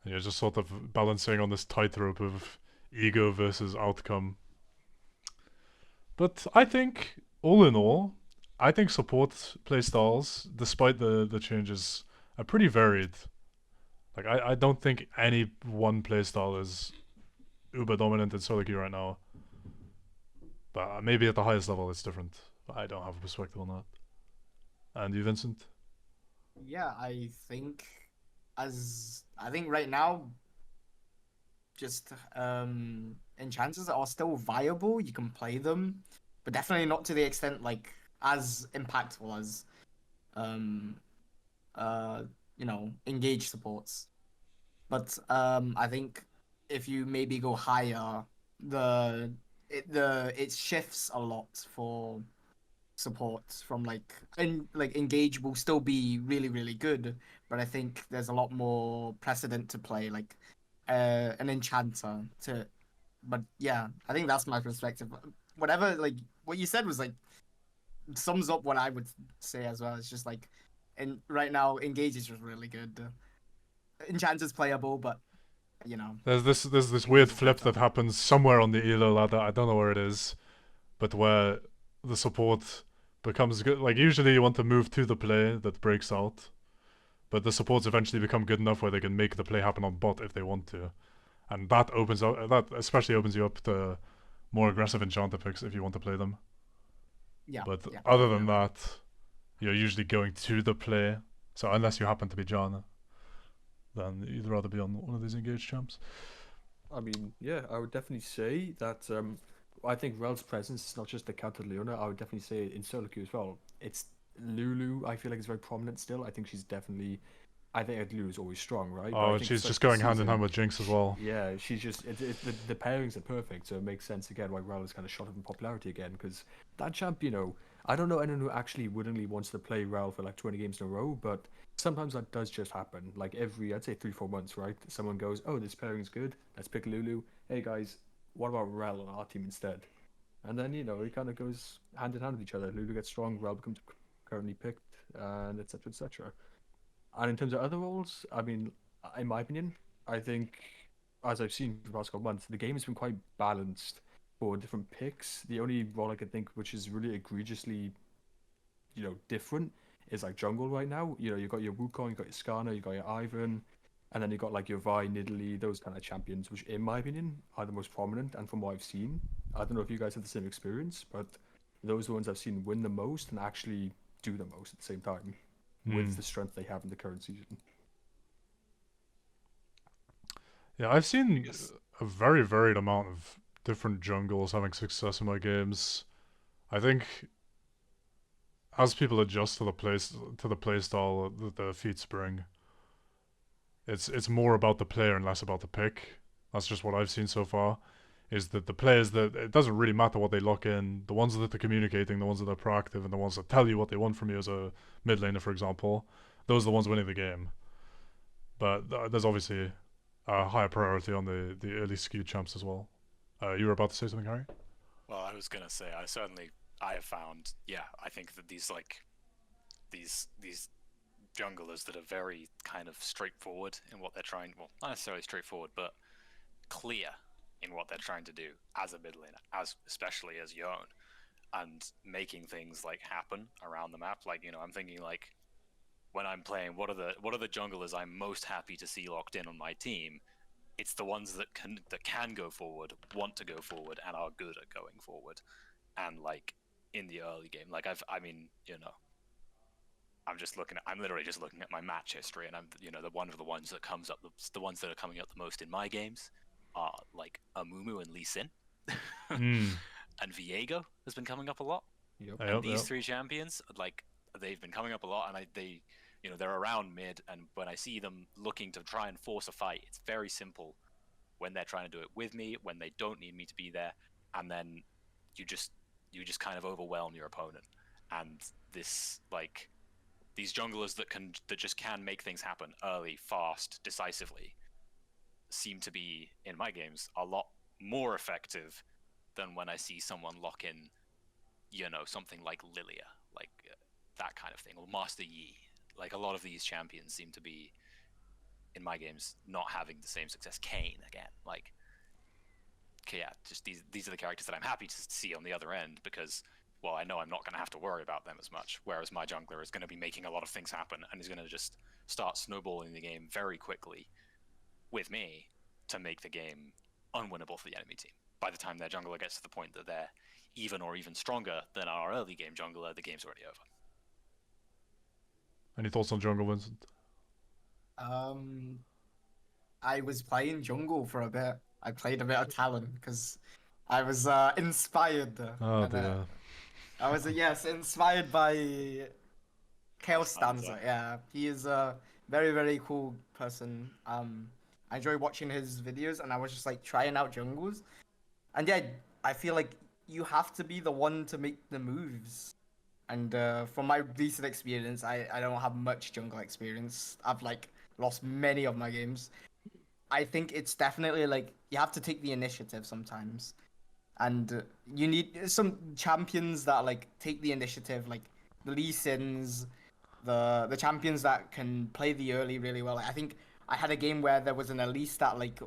And you're just sort of balancing on this tightrope of ego versus outcome. But I think, all in all, I think support playstyles, despite the changes, are pretty varied. Like I don't think any one playstyle is uber dominant in solo queue right now. But maybe at the highest level it's different. But I don't have a perspective on that. And you, Vincent? Yeah, I think right now, just enchanters are still viable. You can play them, but definitely not to the extent like as impactful as um engage supports. But I think if you maybe go higher, it shifts a lot for support from like engage will still be really really good, but I think there's a lot more precedent to play like an enchanter to. But yeah, I think that's my perspective. Whatever, like what you said was like sums up what I would say as well. It's just like, and right now engage is just really good. Enchanter's playable, but you know, There's this engage weird is flip that better. happens somewhere on the elo ladder. I don't know where it is, but where the support becomes good. Like usually you want to move to the play that breaks out, but the supports eventually become good enough where they can make the play happen on bot if they want to, and that opens up. That especially opens you up to more aggressive enchanter picks if you want to play them. Yeah, But yeah, other than definitely. that, you're usually going to the play. So unless you happen to be Janna, then you'd rather be on one of these engaged champs. I mean, yeah, I would definitely say that I think Rel's presence is not just the counter Leona. I would definitely say in solo queue as well. It's Lulu. I feel like it's very prominent still. I think she's definitely. I think Lulu's always strong, right? But Oh, I and think she's such just this going hand in hand season, with Jinx as well. yeah, she's just the pairings are perfect. So it makes sense again why Rel is kind of shot up in popularity again because that champ, I don't know anyone who actually willingly wants to play Rel for like 20 games in a row, but sometimes that does just happen. Like every, I'd say 3, 4 months, right? Someone goes, oh, this pairing's good. Let's pick Lulu. Hey guys, what about Rel on our team instead? And then it kind of goes hand in hand with each other. Lulu gets strong, Rel becomes currently picked, and etc. etc. And in terms of other roles, I mean, in my opinion, I think as I've seen for the past couple months, the game has been quite balanced for different picks. The only role I can think which is really egregiously different is like jungle right now. You've got your Wukong, you've got your Skarner, you've got your Ivan, and then you've got like your Vi, Nidalee, those kind of champions, which in my opinion are the most prominent. And from what I've seen, I don't know if you guys have the same experience, but those are the ones I've seen win the most and actually do the most at the same time with Hmm. the strength they have in the current season. Yeah, I've I seen guess a very varied amount of different jungles having success in my games. I think as people adjust to the play style that the feats bring, it's more about the player and less about the pick. That's just what I've seen so far. Is that the players that it doesn't really matter what they lock in, the ones that are communicating, the ones that are proactive, and the ones that tell you what they want from you as a mid laner, for example, those are the ones winning the game. But there's obviously a higher priority on the early skewed champs as well. You were about to say something, Harry? Well, I was gonna say I have found, yeah, I think that these junglers that are very kind of straightforward in what they're trying, well, not necessarily straightforward, but clear in what they're trying to do as a mid laner, as especially as Yone, and making things like happen around the map. Like I'm thinking like when I'm playing, what are the junglers I'm most happy to see locked in on my team? It's the ones that can go forward, want to go forward, and are good at going forward. And like in the early game, like I mean, you know, I'm literally just looking at my match history, and I'm, you know, one of the ones that comes up, the ones that are coming up the most in my games are like Amumu and Lee Sin, Mm. and Viego has been coming up a lot. Yep. And Yep, these yep. three champions, like they've been coming up a lot, and they, you know, they're around mid, and when I see them looking to try and force a fight, it's very simple. When they're trying to do it with me, when they don't need me to be there, and then you just kind of overwhelm your opponent. And this, like, these junglers that just can make things happen early, fast, decisively, seem to be in my games a lot more effective than when I see someone lock in, you know, something like Lilia, like that kind of thing, or Master Yi. Like a lot of these champions seem to be in my games not having the same success. Kane again, like, okay, yeah, just these are the characters that I'm happy to see on the other end because, well, I know I'm not going to have to worry about them as much. Whereas my jungler is going to be making a lot of things happen and is going to just start snowballing the game very quickly with me to make the game unwinnable for the enemy team. By the time their jungler gets to the point that they're even or even stronger than our early game jungler, the game's already over. Any thoughts on jungle, Vincent? I was playing jungle for a bit. I played a bit of Talon because I was inspired, Oh and dear. I was yes inspired by Chaos Stanza. Stanza. Yeah, he is a very very cool person. I enjoy watching his videos, and I was just like trying out jungles, and yeah, I feel like you have to be the one to make the moves. And from my recent experience, I don't have much jungle experience. I've like lost many of my games. I think it's definitely like you have to take the initiative sometimes, and you need some champions that like take the initiative, like the Lee Sins, the champions that can play the early really well. I think I had a game where there was an Elise that like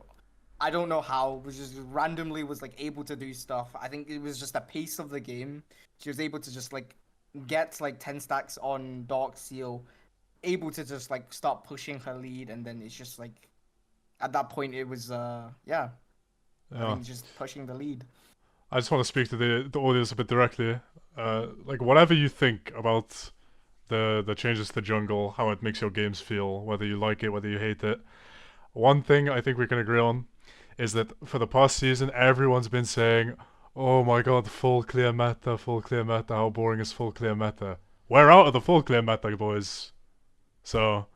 I don't know how was just randomly was like able to do stuff. I think it was just the pace of the game. She was able to just like get like 10 stacks on Dark Seal, able to just like start pushing her lead, and then it's just like at that point it was yeah, I Yeah. think just pushing the lead. I just want to speak to the audience a bit directly. Like whatever you think about the changes to jungle, how it makes your games feel, whether you like it, whether you hate it. One thing I think we can agree on is that for the past season, everyone's been saying, "Oh my god, full clear meta, full clear meta. How boring is full clear meta?" We're out of the full clear meta, boys. So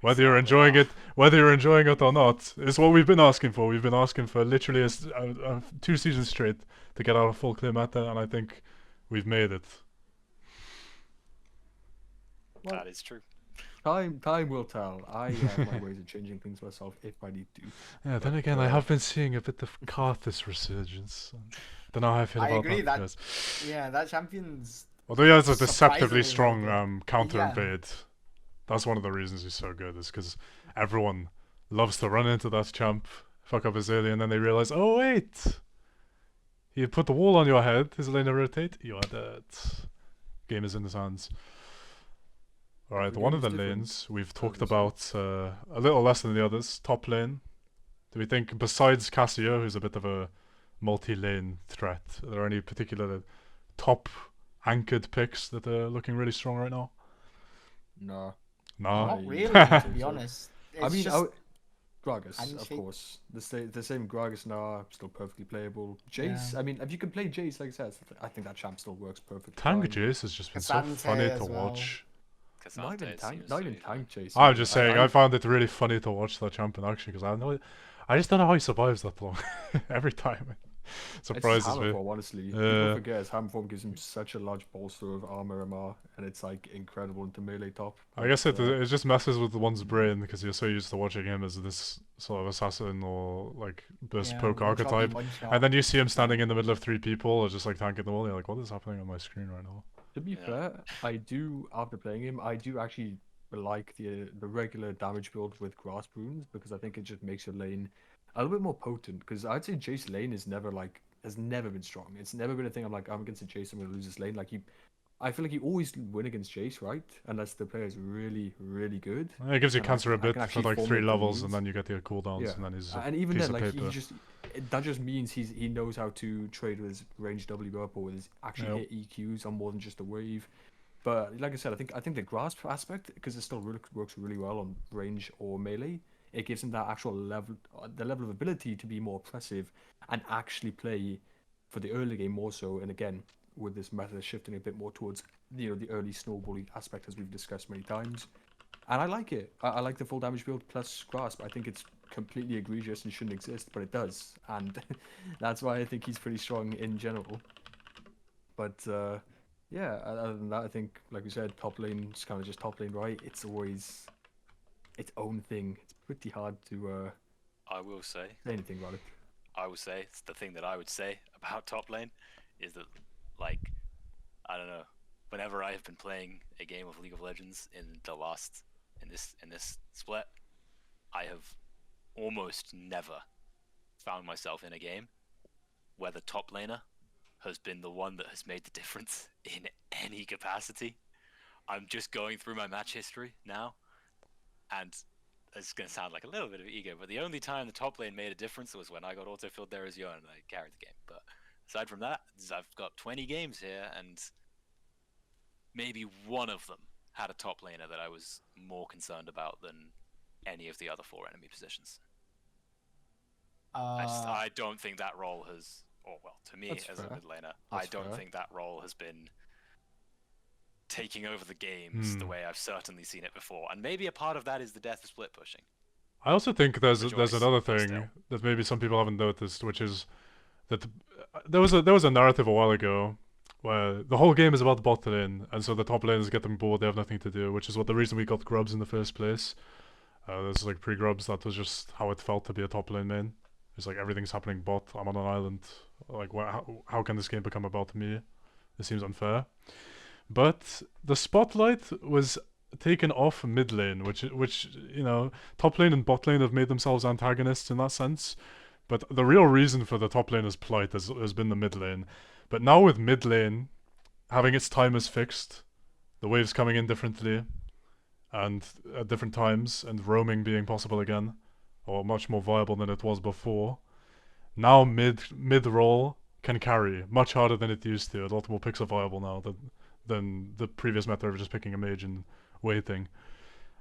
whether you're enjoying it or not, is what we've been asking for. We've been asking for literally 2 seasons straight to get out of full clear meta, and I think we've made it. Well, That is true. time will tell. I have my ways of changing things myself if I need to. Yeah. Then But, again, I have been seeing a bit of Karthus resurgence. Don't know how I feel I about agree that. that Guys. yeah, that champion's Although he has a surprisingly deceptively strong good. counter Yeah. invade, that's one of the reasons he's so good. Is because everyone loves to run into that champ, fuck up his early, and then they realize, oh wait, he put the wall on your head. His lane rotate. You are dead. Game is in his hands. All right, Every one game of the is different, lanes we've talked obviously. about a little less than the others. Top lane. Do we think besides Cassio, who's a bit of a multi-lane threat, are there any particular top anchored picks that are looking really strong right now? Nah. No. Not really, I to be so. honest. I It's mean, just Gragas, of handshake. course. The same Gragas now, still perfectly playable. Jace, Yeah. I mean, if you can play Jace, like I said, I think that champ still works perfectly Tank fine. Jace has just been so Cassante funny to as well. watch. Cassante Not seems even to be fine. tank Jace. I'm even. just saying, I found it really funny to watch that champ in action because I just don't know how he survives that long. Every time, It's surprises hammer me. form, honestly. Yeah. People forget his hammer form gives him such a large bolster of armor MR, and it's like incredible into melee top. I guess But, it just messes with one's brain because you're so used to watching him as this sort of assassin or like burst Yeah, poke one shot archetype, being one shot. and then you see him standing in the middle of 3 people or just like tanking the wall. You're like, what is happening on my screen right now? to be Yeah. fair, I do after playing him, I do actually like the regular damage build with grass runes because I think it just makes your lane a little bit more potent. Because I'd say Jace lane is never like has never been strong. It's never been a thing. I'm like I'm against a Jace, I'm gonna lose this lane. Like I feel like you always win against Jace, right? Unless the player is really, really good. It gives you And cancer a I can bit for actually like 3 formulate the levels, and runes. then you get your cooldowns, Yeah, and then he's a and even piece then, of like he paper. just that just means he knows how to trade with his range W up or with his actually Yep. hit EQs on more than just a wave. But like I said, I think the grasp aspect, because it still really, works really well on range or melee, it gives him that actual level, the level of ability to be more oppressive and actually play for the early game more so. And again, with this meta shifting a bit more towards the early snowballing aspect as we've discussed many times. And I like it. I like the full damage build plus grasp. I think it's completely egregious and shouldn't exist, but it does, and that's why I think he's pretty strong in general. But yeah, other than that, I think, like we said, top lane is kind of just top lane, right? It's always its own thing. It's pretty hard to I will say, say anything about it. it's the thing that I would say about top lane is that, like, I don't know, whenever I have been playing a game of League of Legends in this split, I have almost never found myself in a game where the top laner has been the one that has made the difference in any capacity. I'm just going through my match history now, and it's going to sound like a little bit of ego, but the only time the top lane made a difference was when I got autofilled there as Yon and I carried the game. But aside from that, I've got 20 games here, and maybe one of them had a top laner that I was more concerned about than any of the other four enemy positions. I don't think that role has, or well, to me That's as a fair. mid laner, That's I don't fair. think that role has been taking over the games the way I've certainly seen it before. And maybe a part of that is the death of split pushing I also think for there's Joyce, another but still. thing that maybe some people haven't noticed, which is that there was a narrative a while ago where the whole game is about the bot lane, and so the top laners get them bored, they have nothing to do, which is what the reason we got grubs in the first place. There's like pre-grubs, that was just how it felt to be a top lane main. It's like everything's happening bot. I'm on an island. Like, how can this game become about me? It seems unfair. But the spotlight was taken off mid lane, which top lane and bot lane have made themselves antagonists in that sense. But the real reason for the top laner's plight has been the mid lane. But now with mid lane having its timers fixed, the waves coming in differently, and at different times, and roaming being possible again, or much more viable than it was before. Now mid roll can carry much harder than it used to. A lot more picks are viable now than the previous meta of just picking a mage and waiting.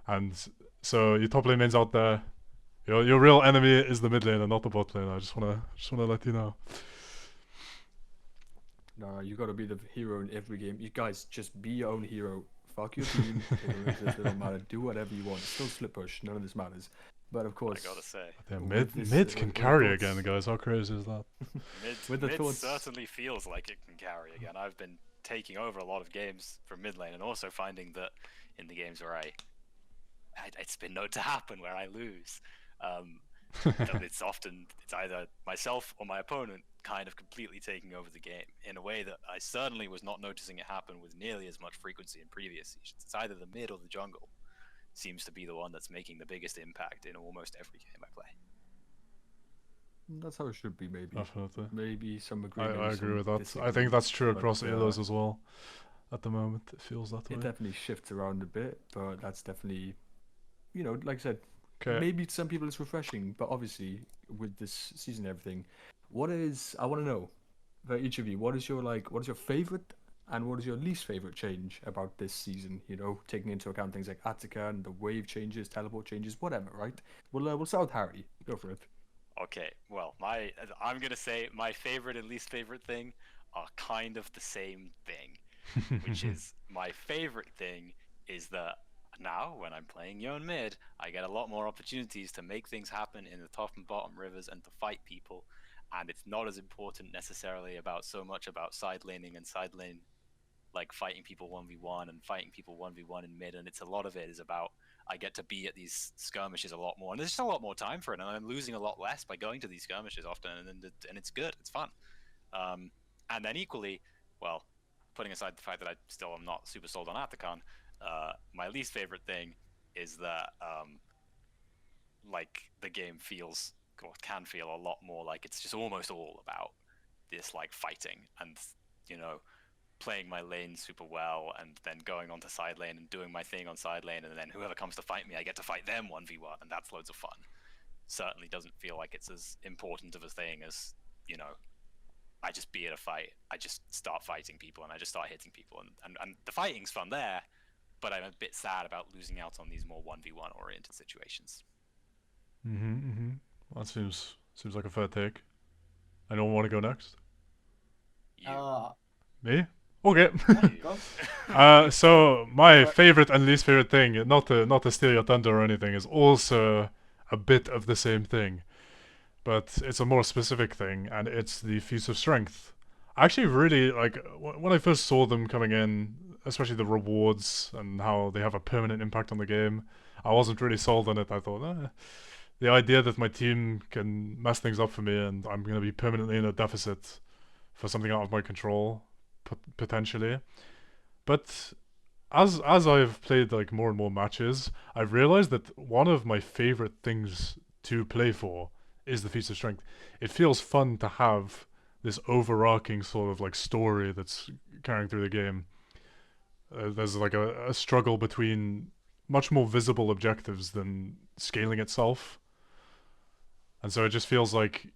And so your top lane mains out there, your real enemy is the mid lane and not the bot lane. I just wanna let you know. No, you got to be the hero in every game. You guys just be your own hero. Fuck your team. It don't exist. It don't matter. Do whatever you want. Still split push. None of this matters. But of I course, gotta say, Damn, with this, mid can with the carry thoughts, again, guys. How crazy is that? with the mid thoughts, certainly feels like it can carry again. I've been taking over a lot of games from mid lane, and also finding that in the games where it's been known to happen where I lose. It's either myself or my opponent kind of completely taking over the game in a way that I certainly was not noticing it happen with nearly as much frequency in previous seasons. It's either the mid or the jungle seems to be the one that's making the biggest impact in almost every game I play. that's how it should be. Definitely. Maybe some agree. I Maybe agree some with that. disagree. I think that's true But across Elos as well. At the moment, it feels that way. it definitely shifts around a bit. But that's definitely, like I said, Okay. maybe to some people it's refreshing. But obviously, with this season and everything, I want to know for each of you, what is your favorite and what is your least favorite change about this season? Taking into account things like Attica and the wave changes, teleport changes, whatever. Right? We'll start with Harry. Go for it. Okay, well, I'm gonna say my favorite and least favorite thing are kind of the same thing, which is my favorite thing is that now when I'm playing Yone mid, I get a lot more opportunities to make things happen in the top and bottom rivers and to fight people, and it's not as important necessarily about so much about side laning and side lane, like fighting people 1v1 and fighting people 1v1 in mid, and it's a lot of it is about I get to be at these skirmishes a lot more, and there's just a lot more time for it, and I'm losing a lot less by going to these skirmishes often, and it's good, it's fun. And then equally, well, putting aside the fact that I still am not super sold on Atacon, my least favorite thing is that like the game feels or can feel a lot more like it's just almost all about this like fighting and playing my lane super well and then going onto side lane and doing my thing on side lane, and then whoever comes to fight me, I get to fight them 1v1, and that's loads of fun. Certainly doesn't feel like it's as important of a thing as, you know, I just be at a fight, I just start fighting people and I just start hitting people, and the fighting's fun there, but I'm a bit sad about losing out on these more 1v1 oriented situations. That seems like a fair take. Anyone want to go next? You. Me? Okay. Go. So my But- favorite and least favorite thing, not to steal your thunder or anything, is also a bit of the same thing, but it's a more specific thing, and it's the feats of strength. I actually really like when I first saw them coming in, especially the rewards and how they have a permanent impact on the game. I wasn't really sold on it. I thought, the idea that my team can mess things up for me and I'm going to be permanently in a deficit for something out of my control, potentially. But as I've played like more and more matches, I've realized that one of my favorite things to play for is the feats of strength. It feels fun to have this overarching sort of like story that's carrying through the game. There's like a struggle between much more visible objectives than scaling itself. And so it just feels like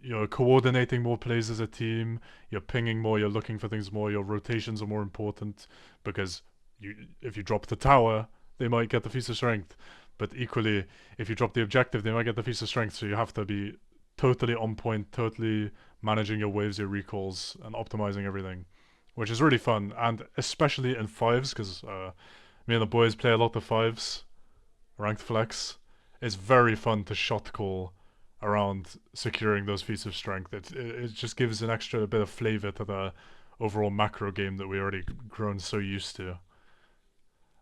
you're coordinating more plays as a team, you're pinging more, you're looking for things more, your rotations are more important because if you drop the tower, they might get the feast of strength. But equally, if you drop the objective, they might get the feast of strength. So you have to be totally on point, totally managing your waves, your recalls, and optimizing everything, which is really fun. And especially in fives, because me and the boys play a lot of fives, ranked flex. It's very fun to shot call around securing those feats of strength. It just gives an extra bit of flavor to the overall macro game that we already grown so used to.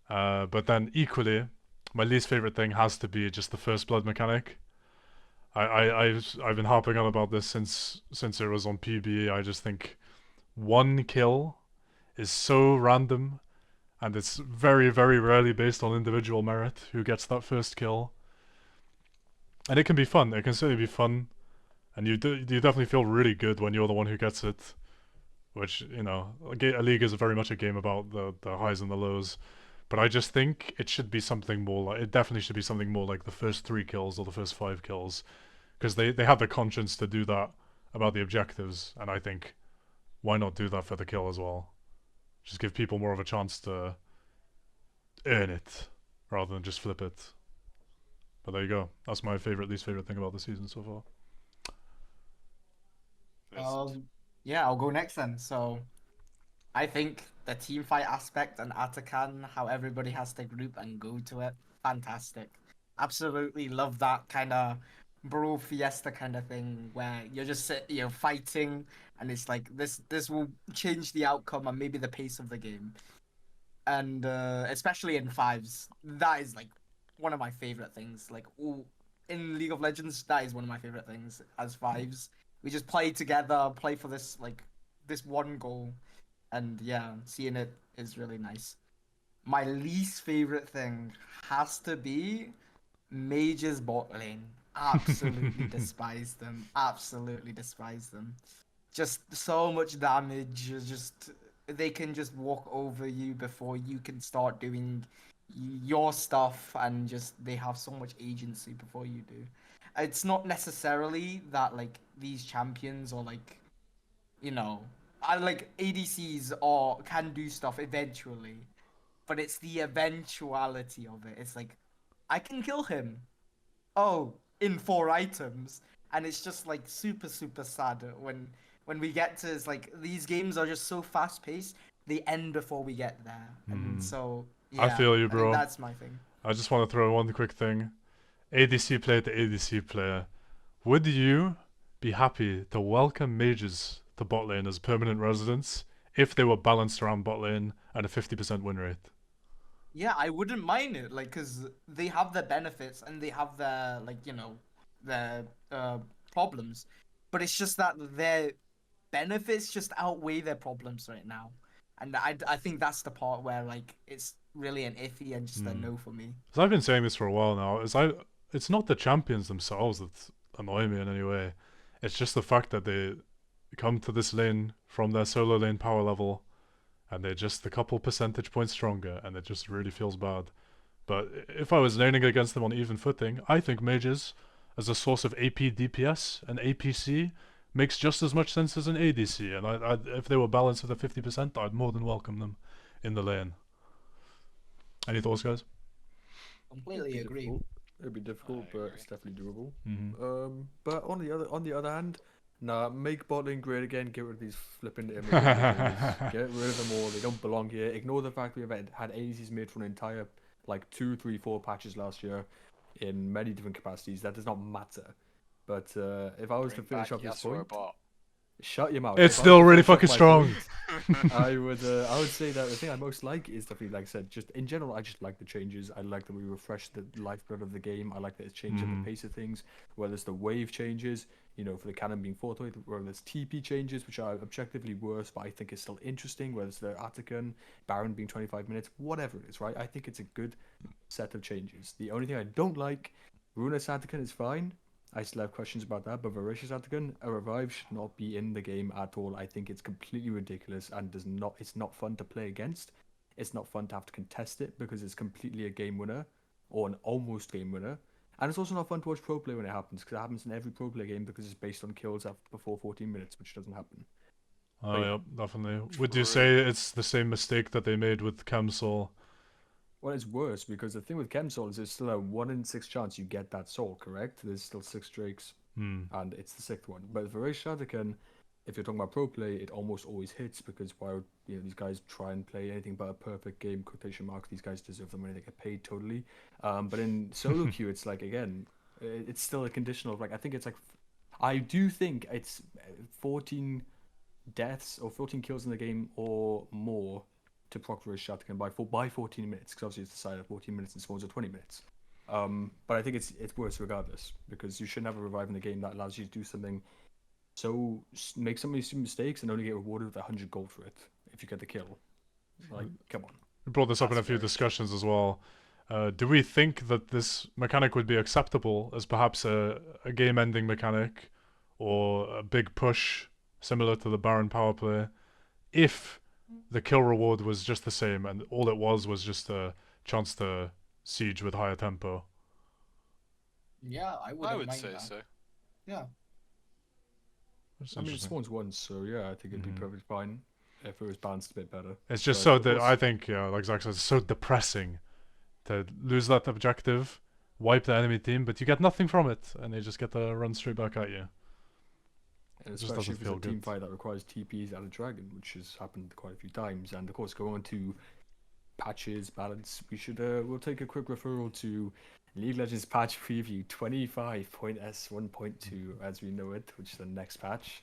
But then equally, my least favorite thing has to be just the first blood mechanic. I've been harping on about this since it was on PB. I just think one kill is so random, and it's very, very rarely based on individual merit who gets that first kill. And it can be fun. It can certainly be fun, and you definitely feel really good when you're the one who gets it. Which, you know, a league is very much a game about the highs and the lows. But I just think it should be something more like, it definitely should be something more like the first 3 kills or the first 5 kills, because they have the conscience to do that about the objectives, and I think why not do that for the kill as well? Just give people more of a chance to earn it rather than just flip it. But there you go. That's my least favorite thing about the season so far. Yeah, I'll go next then. So, I think the team fight aspect and Atakan, how everybody has to group and go to it, fantastic. Absolutely love that kind of bro fiesta kind of thing where you're fighting, and it's like this will change the outcome and maybe the pace of the game. And especially in fives, that is like one of my favorite things. Like in League of Legends, that is one of my favorite things as fives. We just play together, play for this one goal, and yeah, seeing it is really nice. My least favorite thing has to be Mage's bot lane. Absolutely despise them. Absolutely despise them. Just so much damage. Just they can just walk over you before you can start doing your stuff, and just they have so much agency before you do. It's not necessarily that like these champions or like I like ADCs or can do stuff eventually, but it's the eventuality of it. It's like I can kill him. Oh, in 4 items, and it's just like super super sad when we get to it's like these games are just so fast paced. They end before we get there, and so I yeah, feel you, I think bro. that's my thing. I just want to throw one quick thing. ADC player to ADC player. Would you be happy to welcome mages to bot lane as permanent residents if they were balanced around bot lane and a 50% win rate? Yeah, I wouldn't mind it, like, cause they have their benefits and they have their their problems, but it's just that their benefits just outweigh their problems right now, and I think that's the part where like it's really an iffy and just a no for me. So I've been saying this for a while now. It's not the champions themselves that annoy me in any way. It's just the fact that they come to this lane from their solo lane power level and they're just a couple percentage points stronger, and it just really feels bad. But if I was laning against them on even footing, I think mages, as a source of AP DPS and APC, makes just as much sense as an ADC. And if they were balanced with a 50%, I'd more than welcome them in the lane. Any thoughts, guys? Completely agree. Difficult. It'd be difficult, I but agree. it's definitely doable. Mm-hmm. But on the other hand, nah, make bot lane great again. Get rid of these flipping immigrants. Get rid of them all. They don't belong here. Ignore the fact we've had ADCs made for an entire like 2, 3, 4 patches last year in many different capacities. That does not matter. But if I was to Bring finish back off this Yasuo point, bot. shut your mouth. It's If I was still to really finish off fucking my strong. point, I would say that the thing I most like is definitely, like I said, just in general, I just like the changes. I like that we refresh the lifeblood of the game. I like that it's changed up the pace of things. Whether it's the wave changes, for the cannon being forthright, whether it's TP changes, which are objectively worse, but I think it's still interesting. Whether it's the Attican, Baron being 25 minutes, whatever it is, right? I think it's a good set of changes. The only thing I don't like, Ruinous Attican is fine. I still have questions about that, but Voracious Attican, a revive should not be in the game at all. I think it's completely ridiculous and it's not fun to play against. It's not fun to have to contest it because it's completely a game winner or an almost game winner. And it's also not fun to watch pro play when it happens because it happens in every pro play game because it's based on kills before 14 minutes, which doesn't happen. Oh, yeah. yep, definitely. Would you True. say it's the same mistake that they made with Camsol? Well, it's worse because the thing with Chem Soul is there's still a 1 in 6 chance you get that soul, correct? There's still 6 drakes and it's the 6th one. But for Shadikan, if you're talking about pro play, it almost always hits because why would these guys try and play anything but a perfect game? Quotation marks. These guys deserve the money; they get paid totally. But in solo queue, it's like again, it's still a conditional. Like I think it's like, I do think it's 14 deaths or 14 kills in the game or more to proc for Shotgun by 14 minutes, because obviously it's decided at 14 minutes and spawns at 20 minutes. But I think it's worse regardless, because you shouldn't have a revive in the game that allows you to do something, so make some mistakes and only get rewarded with 100 gold for it if you get the kill. Like, come on. We brought this up in a That's few very discussions as well. Do we think that this mechanic would be acceptable as perhaps a game-ending mechanic or a big push similar to the Baron power play if the kill reward was just the same and all it was just a chance to siege with higher tempo? Yeah, I I wouldn't would mind say that. so. Yeah. That's I mean, it interesting. spawns once, so yeah, I think it'd be perfectly fine if it was balanced a bit better. It's just But so of that course- I think, like Zach says, it's so depressing to lose that objective, wipe the enemy team, but you get nothing from it, and they just get to run straight back at you. And It just especially doesn't if it's a feel team good. fight that requires TPs out of Dragon, which has happened quite a few times. And of course, going on to patches, balance, we'll take a quick referral to League of Legends patch preview 25.S1.2 as we know it, which is the next patch.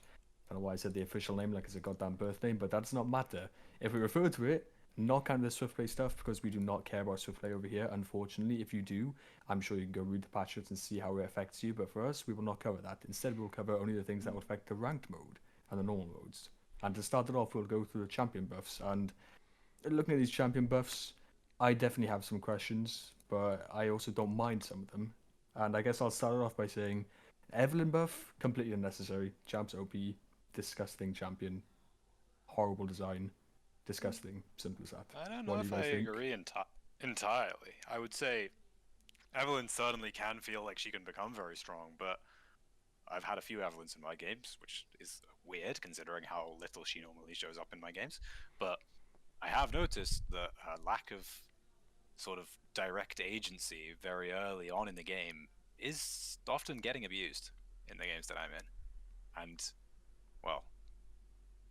I don't know why I said the official name like it's a goddamn birth name, but that does not matter. If we refer to it, not kind of the Swift Play stuff, because we do not care about Swift Play over here, unfortunately. If you do, I'm sure you can go read the patch notes and see how it affects you, but for us, we will not cover that. Instead, we'll cover only the things that will affect the ranked mode and the normal modes. And to start it off, we'll go through the champion buffs. And looking at these champion buffs, I definitely have some questions, but I also don't mind some of them. And I guess I'll start it off by saying Evelyn buff, completely unnecessary. Champ's OP, disgusting champion, horrible design, disgusting. Simple as that. I don't What know do if you I guys think? agree entirely. I would say Evelyn certainly can feel like she can become very strong, but I've had a few Evelyns in my games, which is weird considering how little she normally shows up in my games. But I have noticed that her lack of sort of direct agency very early on in the game is often getting abused in the games that I'm in. And, well,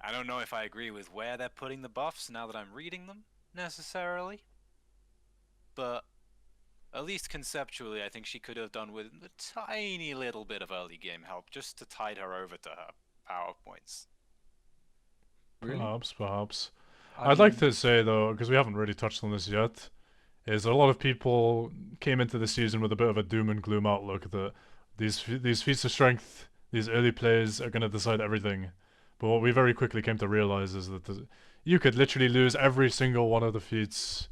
I don't know if I agree with where they're putting the buffs now that I'm reading them, necessarily. But at least conceptually, I think she could have done with a tiny little bit of early game help just to tide her over to her power points. Really? Perhaps. I I'd like mean, to say, though, because we haven't really touched on this yet, is a lot of people came into the season with a bit of a doom and gloom outlook that these feats of strength, these early plays are going to decide everything. But what we very quickly came to realize is that you could literally lose every single one of the feats,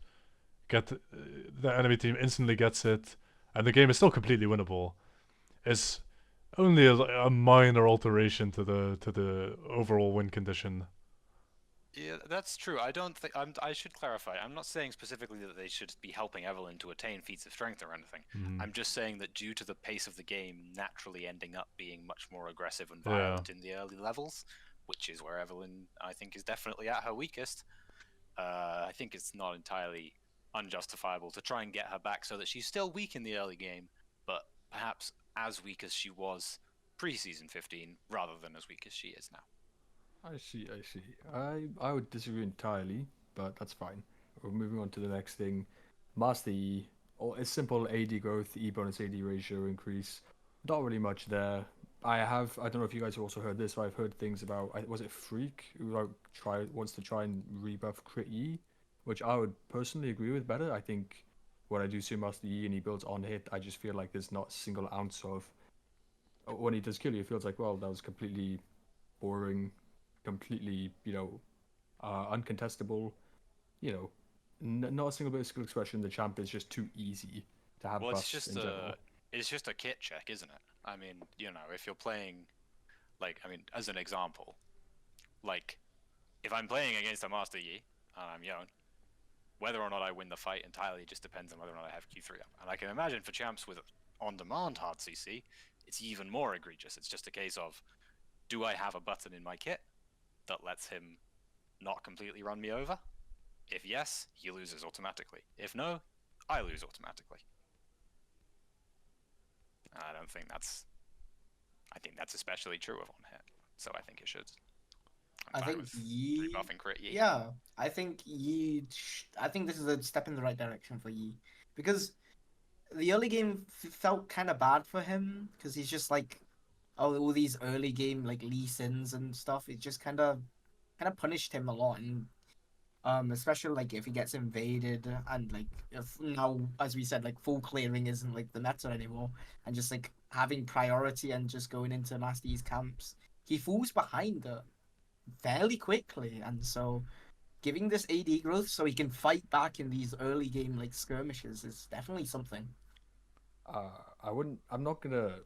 get the enemy team instantly gets it, and the game is still completely winnable. It's only a minor alteration to the overall win condition. Yeah, that's true. I don't think I should clarify. I'm not saying specifically that they should be helping Evelyn to attain feats of strength or anything. Mhm. I'm just saying that due to the pace of the game naturally ending up being much more aggressive and Yeah. violent in the early levels, which is where Evelyn I think is definitely at her weakest. I think it's not entirely unjustifiable to try and get her back so that she's still weak in the early game, but perhaps as weak as she was pre-season 15 rather than as weak as she is now. I see, I see. I would disagree entirely, but that's fine. We're moving on to the next thing. Master E, or a simple AD growth, E bonus AD ratio increase. Not really much there. I don't know if you guys have also heard this, but I've heard things about, was it Freak, who wants to try and rebuff crit E, which I would personally agree with better. I think when I do see Master E and he builds on hit, I just feel like there's not a single ounce of, when he does kill you, it feels like, well, that was completely boring, completely, uncontestable. You know, not a single bit of skill expression. The champ is just too easy to have Well, buffs in general. it's just a kit check, isn't it? I mean, if you're playing, like, I mean, as an example, like, if I'm playing against a Master Yi and I'm Yon, whether or not I win the fight entirely just depends on whether or not I have Q3 up. And I can imagine for champs with on-demand hard CC, it's even more egregious. It's just a case of, do I have a button in my kit that lets him not completely run me over? If yes, he loses automatically. If no, I lose automatically. I don't think that's. I think that's especially true of on hit. So I think it should. I'm I fine think with Yi. rebuffing crit Yi. Yeah, I think Yi. I think this is a step in the right direction for Yi, because the early game felt kind of bad for him because he's just like, oh, all these early game like Lee Sins and stuff. It just kind of punished him a lot, and especially like if he gets invaded and like if now, as we said, like full clearing isn't like the meta anymore, and just like having priority and just going into Nasty's camps, he falls behind fairly quickly, and so giving this AD growth so he can fight back in these early game like skirmishes is definitely something. I'm not gonna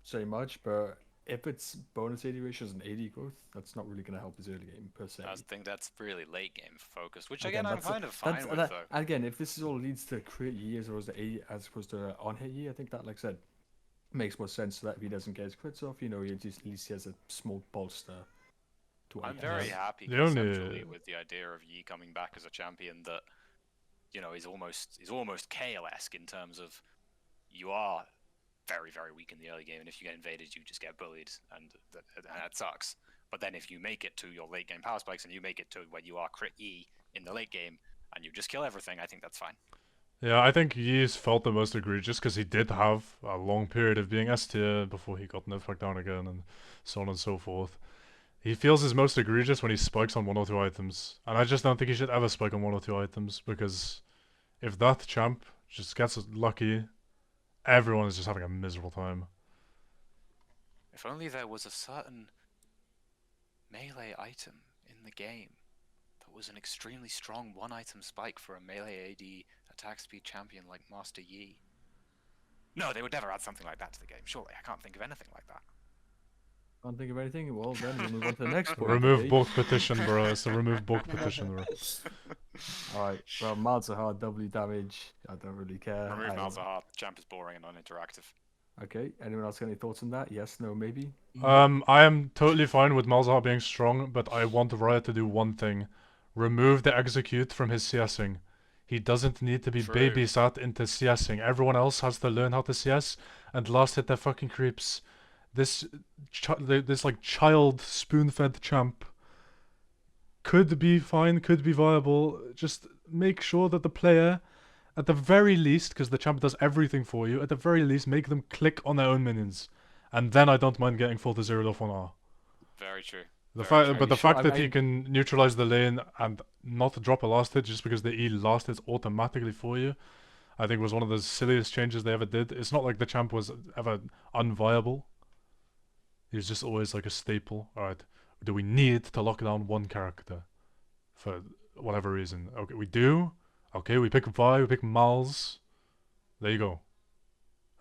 say much, but if it's bonus AD ratios and AD growth, that's not really gonna help his early game per se. I think that's really late game focused, which Again, again I'm that's kind of that's fine with that though. again. If this is all leads to crit E as opposed to A as opposed to on hit E, I think that, like I said, makes more sense. So that if he doesn't get his crits off, he just, at least he has a small bolster to what I'm he very has. happy The only- conceptually with the idea of Yi coming back as a champion that is almost KO-esque in terms of you are very, very weak in the early game, and if you get invaded, you just get bullied, and that sucks. But then if you make it to your late game power spikes and you make it to where you are crit E in the late game and you just kill everything, I think that's fine. Yeah, I think Yi's felt the most egregious because he did have a long period of being S tier before he got nerfed back down again, and so on and so forth. He feels his most egregious when he spikes on one or two items, and I just don't think he should ever spike on one or two items because if that champ just gets lucky, everyone is just having a miserable time. If only there was a certain melee item in the game that was an extremely strong one-item spike for a melee AD attack speed champion like Master Yi. No, they would never add something like that to the game. Surely, I can't think of anything like that. Can't think of anything. Well, then we'll move on to the next point. Remove okay? bulk petition, bro. It's a remove bulk petition, bro. All right. Well, Malzahar W damage. I don't really care. Remove I- Malzahar. The champ is boring and uninteractive. Okay. Anyone else got any thoughts on that? Yes, no, maybe. I am totally fine with Malzahar being strong, but I want Riot to do one thing. Remove the execute from his CSing. He doesn't need to be True. babysat into CSing. Everyone else has to learn how to CS and last hit their fucking creeps. This like child spoon-fed champ could be fine, could be viable. Just make sure that the player, at the very least, because the champ does everything for you, at the very least make them click on their own minions. And then I don't mind getting full to 0 off on R. Very true. The Very fact, true. but the Sure, fact that he can neutralize the lane and not drop a last hit just because the E last hits automatically for you, I think was one of the silliest changes they ever did. It's not like the champ was ever unviable. He was just always like a staple. Alright, do we need to lock down one character for whatever reason? Okay, we do. Okay, we pick Vi, we pick Malz. There you go.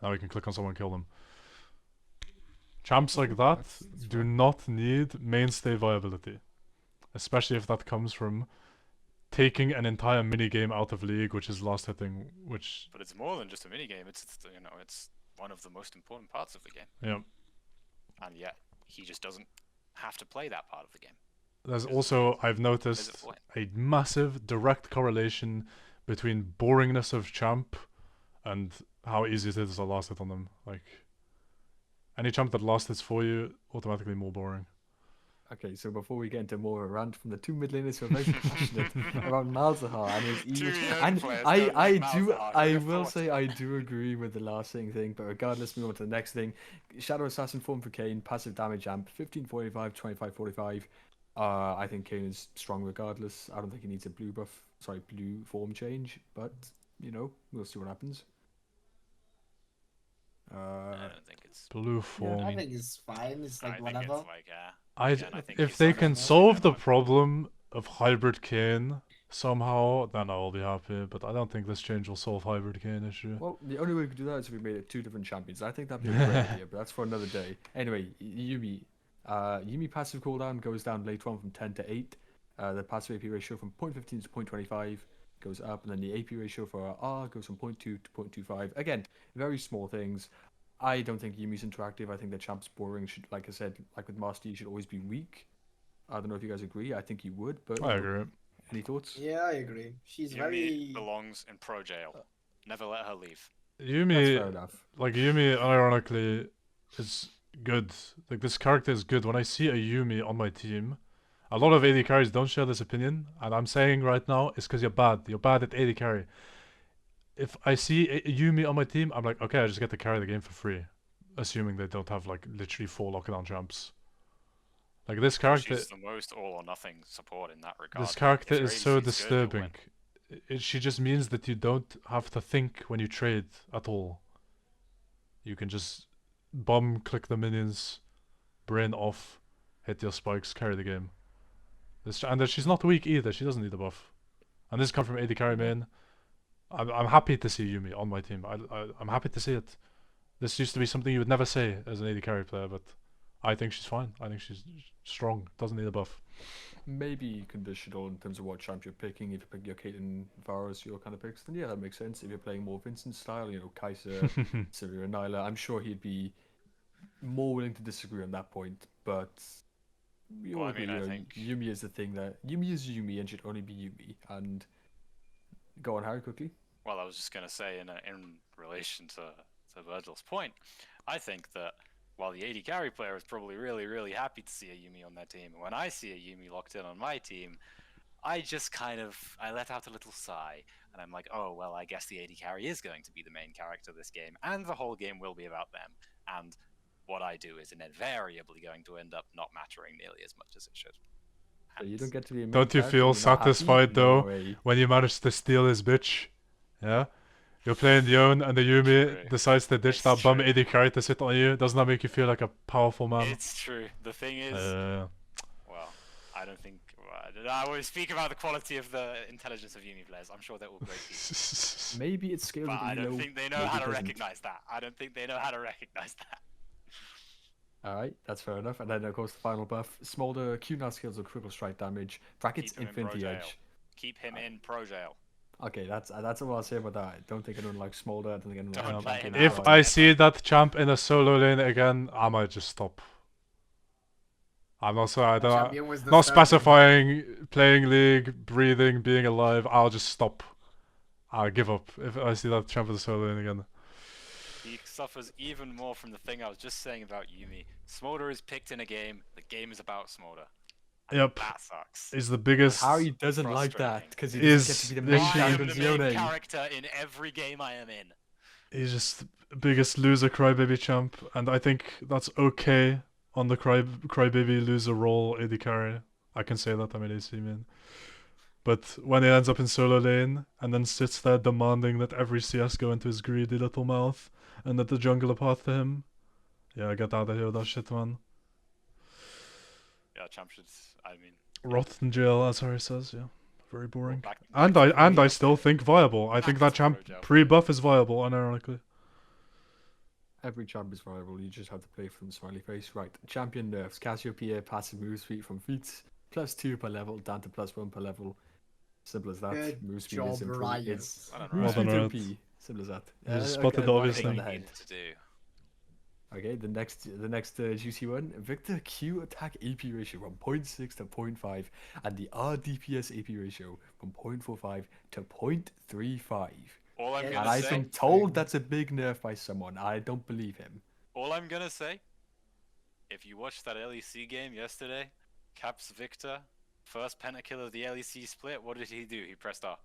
Now we can click on someone and kill them. Champs like that That's do fair. not need mainstay viability. especially if that comes from taking an entire minigame out of League, which is last hitting, which... But it's more than just a minigame. It's it's one of the most important parts of the game. Yeah. And yet, he just doesn't have to play that part of the game. There's also, I've Visit noticed, point. a massive direct correlation between boringness of champ and how easy it is to last hit on them. Like, any champ that last hits for you, automatically more boring. Okay, so before we get into more of a rant from the two mid laners who are very passionate around Malzahar and his Two evil, young and players I don't like Malzahar, who I would've will thought? say I do agree with the last thing, but regardless, move on to the next thing. Shadow Assassin form for Kane, passive damage amp, 1545, 2545. I think Kane is strong regardless. I don't think he needs a blue form change, but we'll see what happens. I don't think it's. Blue form. I think it's fine. It's I like think whatever. it's like, again, I think If he's they not can gonna solve take the that much. problem of hybrid Kane somehow, then I will be happy. But I don't think this change will solve hybrid Kane issue. Well, the only way we could do that is if we made it two different champions. I think that'd be a great idea, but that's for another day. Anyway, Yumi. Yumi passive cooldown goes down later on from 10 to 8. The passive AP ratio from 0.15 to 0.25 goes up, and then the AP ratio for our R goes from 0.2 to 0.25. Again, very small things. I don't think Yumi's interactive. I think the champ's boring. Should, like I said, like with Master Yi, should always be weak. I don't know if you guys agree. I think you would, but I agree. any thoughts? Yeah, I agree. She's Yumi very. belongs in pro jail. Never let her leave. That's Yumi, fair enough. like Yumi, ironically, is good. Like this character is good. When I see a Yumi on my team, a lot of AD carries don't share this opinion, and I'm saying right now it's because you're bad. You're bad at AD carry. If I see a Yumi on my team, I'm like, okay, I just get to carry the game for free, assuming they don't have like literally 4 lockdown champs. Like this character, She's the most all or nothing support in that regard. this character If is your so ADC good, you'll win. disturbing. She just means that you don't have to think when you trade at all. You can just bomb click the minions, brain off, hit your spikes, carry the game. And that she's not weak either. She doesn't need a buff. And this comes from AD carry main. I'm happy to see Yumi on my team. I'm happy to see it. This used to be something you would never say as an AD carry player, but I think she's fine. I think she's strong. Doesn't need a buff. Maybe conditional in terms of what champ you're picking. If you pick your Caitlyn, Varus, your kind of picks, then yeah, that makes sense. If you're playing more Vincent style, Kaiser, Sylvia, and Nyla, I'm sure he'd be more willing to disagree on that point. But we all Well, I agree, mean, I think- Yumi is the thing that Yumi is Yumi and should only be Yumi. And go on, Harry, quickly. Well, I was just going to say, in relation to Virgil's point, I think that while the AD carry player is probably really, really happy to see a Yumi on their team, when I see a Yumi locked in on my team, I just I let out a little sigh, and I'm like, oh, well, I guess the AD carry is going to be the main character this game, and the whole game will be about them, and what I do is invariably going to end up not mattering nearly as much as it should. So you don't get to be a main Don't you character, feel you're not happy? satisfied No though way. when you manage to steal his bitch? Yeah? You're playing Yone and the Yumi True. decides to ditch It's that bum true. AD carry to sit on you. Doesn't that make you feel like a powerful man? It's true. The thing is, Uh, well, I don't think. I will speak about the quality of the intelligence of Yumi players. I'm sure they're all great people. Maybe it scales But with I don't Elo, think they know maybe how it to doesn't. recognize that. I don't think they know how to recognize that. Alright, that's fair enough. And then, of course, the final buff. Smolder, Q-Now skills of critical strike damage. Brackets, Keep him in pro Infinity jail. Edge. Keep him in pro jail. Okay, that's all I'll say about that. I don't think anyone likes Smolder. I don't think anyone Don't likes play Champion him if out. I see that champ in a solo lane again, I might just stop. I'm also I don't Champion was not disturbing. specifying playing league, breathing, being alive. I'll just stop. I'll give up if I see that champ in a solo lane again. He suffers even more from the thing I was just saying about Yumi. Smolder is picked in a game. The game is about Smolder. And Yep. That sucks. He's the biggest. Harry doesn't like that Frustrating. because he Is doesn't get to be the main literally- I am character the of his own main name. character in every game I am in. He's just the biggest loser crybaby champ, and I think that's okay on the crybaby loser role AD carry. I can say that I'm an AC man. But when he ends up in solo lane and then sits there demanding that every CS go into his greedy little mouth and that the jungle a path to him, yeah, get out of here with that shit, man. Yeah, champ should. I mean, Rot in jail, as Harry says, yeah. Very boring. back And I still think viable. I think Back that to pro champ jail. pre-buff is viable, unironically. Every champ is viable. You just have to play from the smiley face. Right. Champion nerfs. Cassiopeia passive move speed from feats. +2 per level down to +1 per level. Simple as that. Good Move speed job, is improved. Ryan. It's Well done, move Well Ryan. done, speed Ryan. OP. Simple as that. You spotted the okay, obvious right on thing. the Needed head. to do. Okay, the next juicy one. Victor Q attack AP ratio from 0.6 to 0.5, and the RDPS AP ratio from 0.45 to 0.35. All I'm And And gonna I've say, been told that's a big nerf by someone. I don't believe him. all I'm gonna say, if you watched that LEC game yesterday, Caps Victor, first pentakill of the LEC split, what did he do? He pressed R.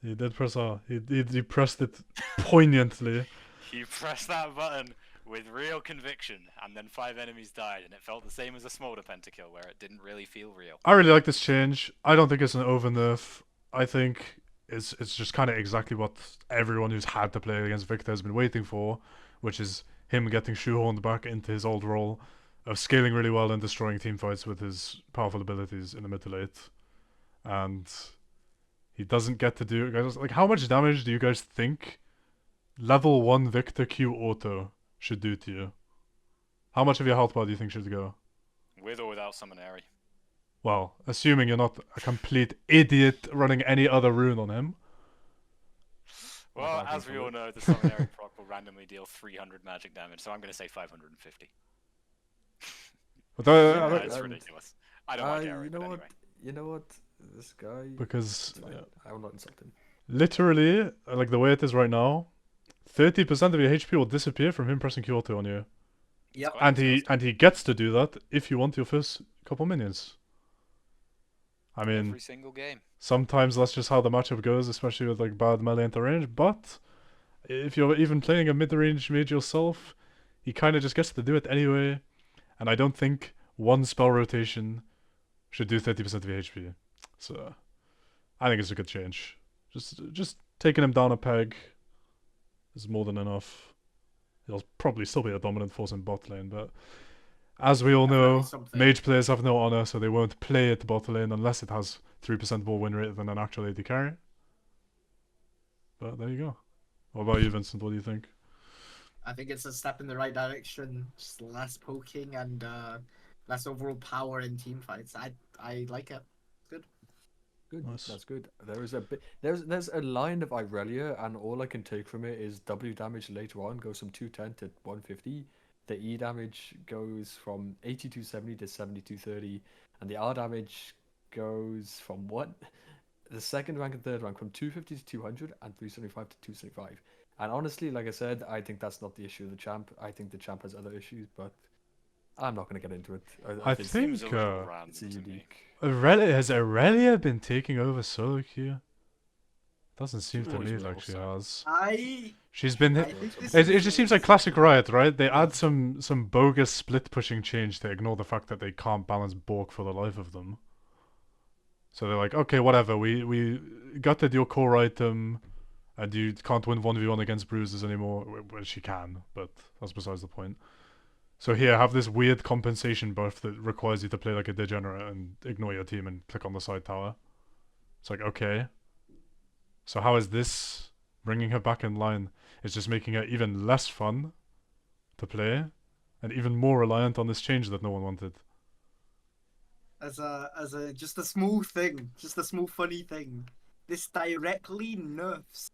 He did press R. He pressed it poignantly. He pressed that button with real conviction, and then 5 enemies died, and it felt the same as a Smolder pentakill, where it didn't really feel real. I really like this change. I don't think it's an over nerf. I think it's just kind of exactly what everyone who's had to play against Victor has been waiting for, which is him getting shoehorned back into his old role of scaling really well and destroying teamfights with his powerful abilities in the mid to late. And he doesn't get to do, guys. Like, how much damage do you guys think level 1 Victor Q auto should do to you? How much of your health bar do you think should go? With or without Summon Airy. Well, assuming you're not a complete idiot running any other rune on him. Well, Like I as think we I all would. know, the Summon Airy proc will randomly deal 300 magic damage, so I'm gonna say 550. But Yeah, It's and ridiculous. I don't like Airy, you know but what? anyway. You know what? This guy. because It's fine. I will not insult him. literally, like the way it is right now, 30% of your HP will disappear from him pressing Q2 on you. Yep. Quite And exhausting. he gets to do that if you want your first couple minions. I mean, Every single game. sometimes that's just how the matchup goes, especially with like bad melee into range, but if you're even playing a mid-range mage yourself, he kind of just gets to do it anyway, and I don't think one spell rotation should do 30% of your HP. So, I think it's a good change. Just taking him down a peg is more than enough. He'll probably still be a dominant force in bot lane, but as we all Definitely know, something. mage players have no honor, so they won't play it bot lane unless it has 3% more win rate than an actual AD carry. But there you go. What about you, Vincent? What do you think? I think it's a step in the right direction. Just less poking and less overall power in team fights. I like it. Good. Nice. That's good. There is a bit. There's a line of Irelia, and all I can take from it is W damage later on goes from 210 to 150. The E damage goes from 8270 to 7230, and the R damage goes from what? The second rank and third rank from 250 to 200 and 375 to 275. And honestly, like I said, I think that's not the issue of the champ. I think the champ has other issues, but I'm not going to get into it. I think think, Seems a little uh, random it's a to me. unique. Has Aurelia been taking over solo queue? Doesn't seem to Always me will, like she so. has. I She's been. I think this It is just seems like classic Riot, right? They add some bogus split pushing change to ignore the fact that they can't balance Bork for the life of them. So they're like, okay, whatever. We gutted your core item, and you can't win 1v1 against bruises anymore. Well, she can, but that's besides the point. So here, have this weird compensation buff that requires you to play like a degenerate and ignore your team and click on the side tower. It's like, okay. So how is this bringing her back in line? It's just making her even less fun to play, and even more reliant on this change that no one wanted. as a just a small thing, just a small funny thing. This directly nerfs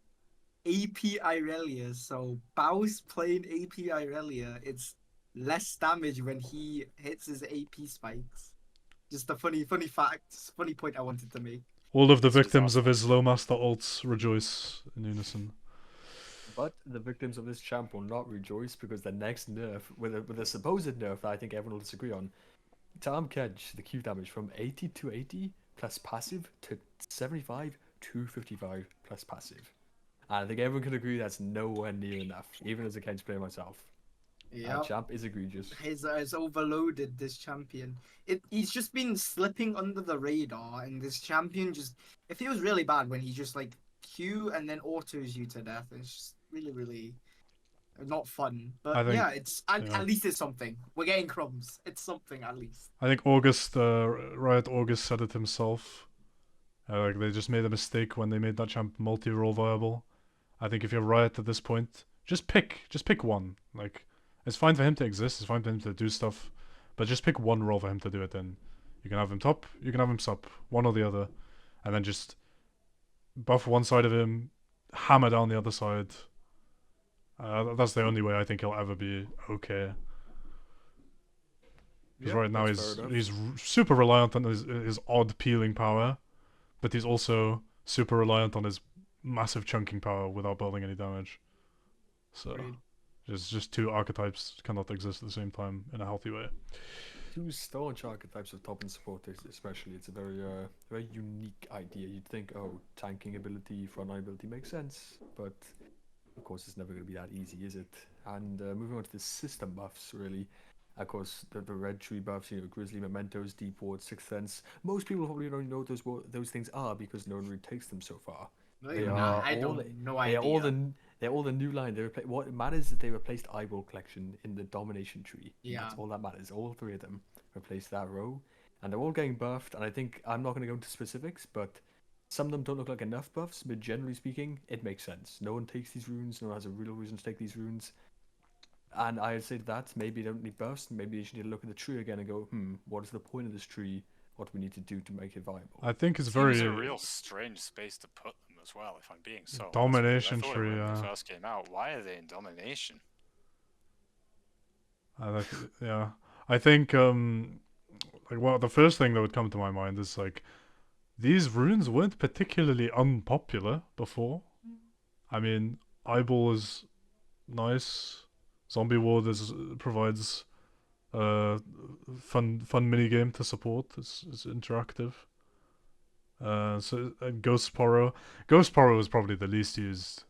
AP Irelia. So Bao's playing AP Irelia. It's less damage when he hits his AP spikes. Just a funny fact, funny point I wanted to make. All of the This was victims of awesome. his low master ults rejoice in unison. But the victims of this champ will not rejoice because the next nerf, with a supposed nerf that I think everyone will disagree on, Tom Kedge, the Q damage from 80 to 80 plus passive to 75 to 55 plus passive. And I think everyone can agree that's nowhere near enough, even as a Kedge player myself. Yeah, Champ is egregious. has overloaded this champion. He's just been slipping under the radar, and this champion just it feels really bad when he just like Q and then autos you to death. It's just really not fun. I But think- yeah, it's yeah. at least it's something. We're getting crumbs. It's something at least. I think Riot August said it himself. Like they just made a mistake when they made that champ multi-role viable. I think if you're Riot at this point, just pick one. Like it's fine for him to exist, it's fine for him to do stuff, but just pick one role for him to do it in. You can have him top, you can have him sub, one or the other, and then just buff one side of him, hammer down the other side. That's the only way I think he'll ever be okay. Because right now he's super reliant on his odd peeling power, but he's also super reliant on his massive chunking power without building any damage. So there's just two archetypes cannot exist at the same time in a healthy way. Two staunch archetypes of top and supporters, especially. It's a very unique idea. You'd think, oh, tanking ability, frontline ability makes sense, but of course it's never going to be that easy, is it? And moving on to the system buffs, really. Of course, the red tree buffs, Grizzly Mementos, Deep Ward, Sixth Sense. Most people probably don't know what those things are because no one really takes them so far. I don't no idea. They're all the new line. What matters is that they replaced Eyeball Collection in the Domination tree. Yeah. That's all that matters. All three of them replaced that row, and they're all getting buffed. And I think I'm not going to go into specifics, but some of them don't look like enough buffs. But generally speaking, it makes sense. No one takes these runes. No one has a real reason to take these runes. And I'd say that maybe they don't need buffs. Maybe you should look at the tree again and go, what is the point of this tree? What do we need to do to make it viable? I think it's Seems very a real strange space to put them as well. If I'm being so domination honest, tree. When they first came out, why are they in domination? Yeah, I think the first thing that would come to my mind is like these runes weren't particularly unpopular before. I mean, Eyeball is nice. Zombie Ward provides fun mini game to support. It's interactive. Ghost Porro is probably the least used.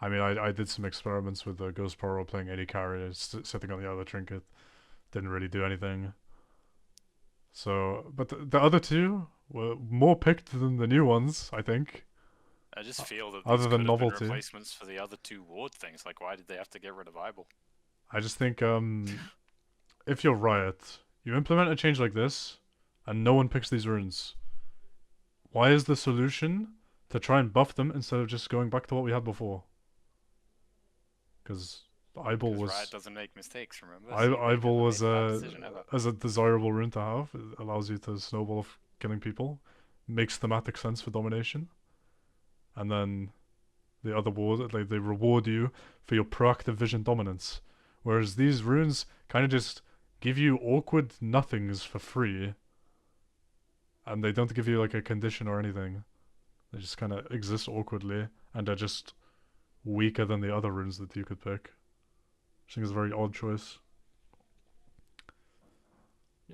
I mean, I did some experiments with Ghost Porro playing AD carry, sitting on the other trinket. Didn't really do anything. So, but the other two were more picked than the new ones, I think. I just feel that other these than could have been novelty, replacements for the other two ward things. Like, why did they have to get rid of Eyeball? I just think if you're Riot, you implement a change like this, and no one picks these runes. Why is the solution to try and buff them instead of just going back to what we had before? Because Eyeball was Riot doesn't make mistakes. Remember, Eyeball was as a desirable rune to have. It allows you to snowball of killing people, makes thematic sense for domination, and then the other ward, like, they reward you for your proactive vision dominance. Whereas these runes kind of just give you awkward nothings for free, and they don't give you like a condition or anything. They just kind of exist awkwardly, and are just weaker than the other runes that you could pick. I think it's a very odd choice.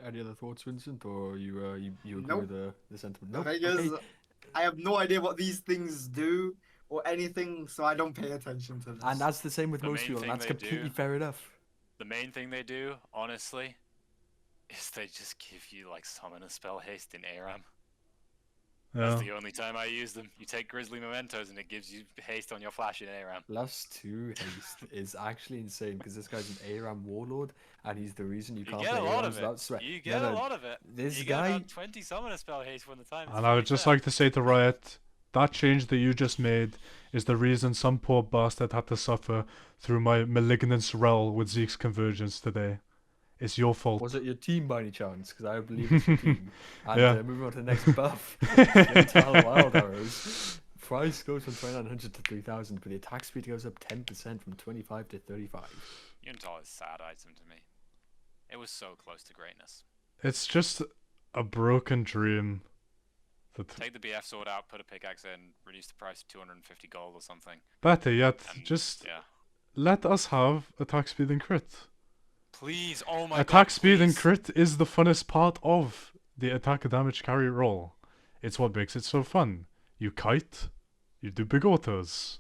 Any other thoughts, Vincent, or you agree Nope. with the sentiment? The Nope. thing is, I have no idea what these things do or anything, so I don't pay attention to this. And that's the same with The most main people, and thing that's they completely do- fair enough. The main thing they do, honestly, is they just give you like summon a spell haste in ARAM. Yeah. That's the only time I use them. You take Grizzly Mementos and it gives you haste on your flash in ARAM. +2 haste is actually insane because this guy's an ARAM warlord, and he's the reason you You can't get play a lot ARAMs of without it. sweat. You get a lot of it. This You guy. get about 20 summoner spell haste when the time is And I would just like to say to Riot, that change that you just made is the reason some poor bastard had to suffer through my malignance rel with Zeke's convergence today. It's your fault. Was it your team by any chance? Because I believe it's your team. And Yeah. moving on to the next buff. Flametale Wild Arrows. Price goes from 2900 to 3000, but the attack speed goes up 10% from 25 to 35. Yuntal is a sad item to me. It was so close to greatness. It's just a broken dream. Take the BF sword out, put a pickaxe in, reduce the price to 250 gold or something. Better yet, And, just yeah. let us have attack speed and crit. Please, oh my god. Attack speed and please. crit is the funnest part of the attack damage carry roll. It's what makes it so fun. You kite, you do big autos.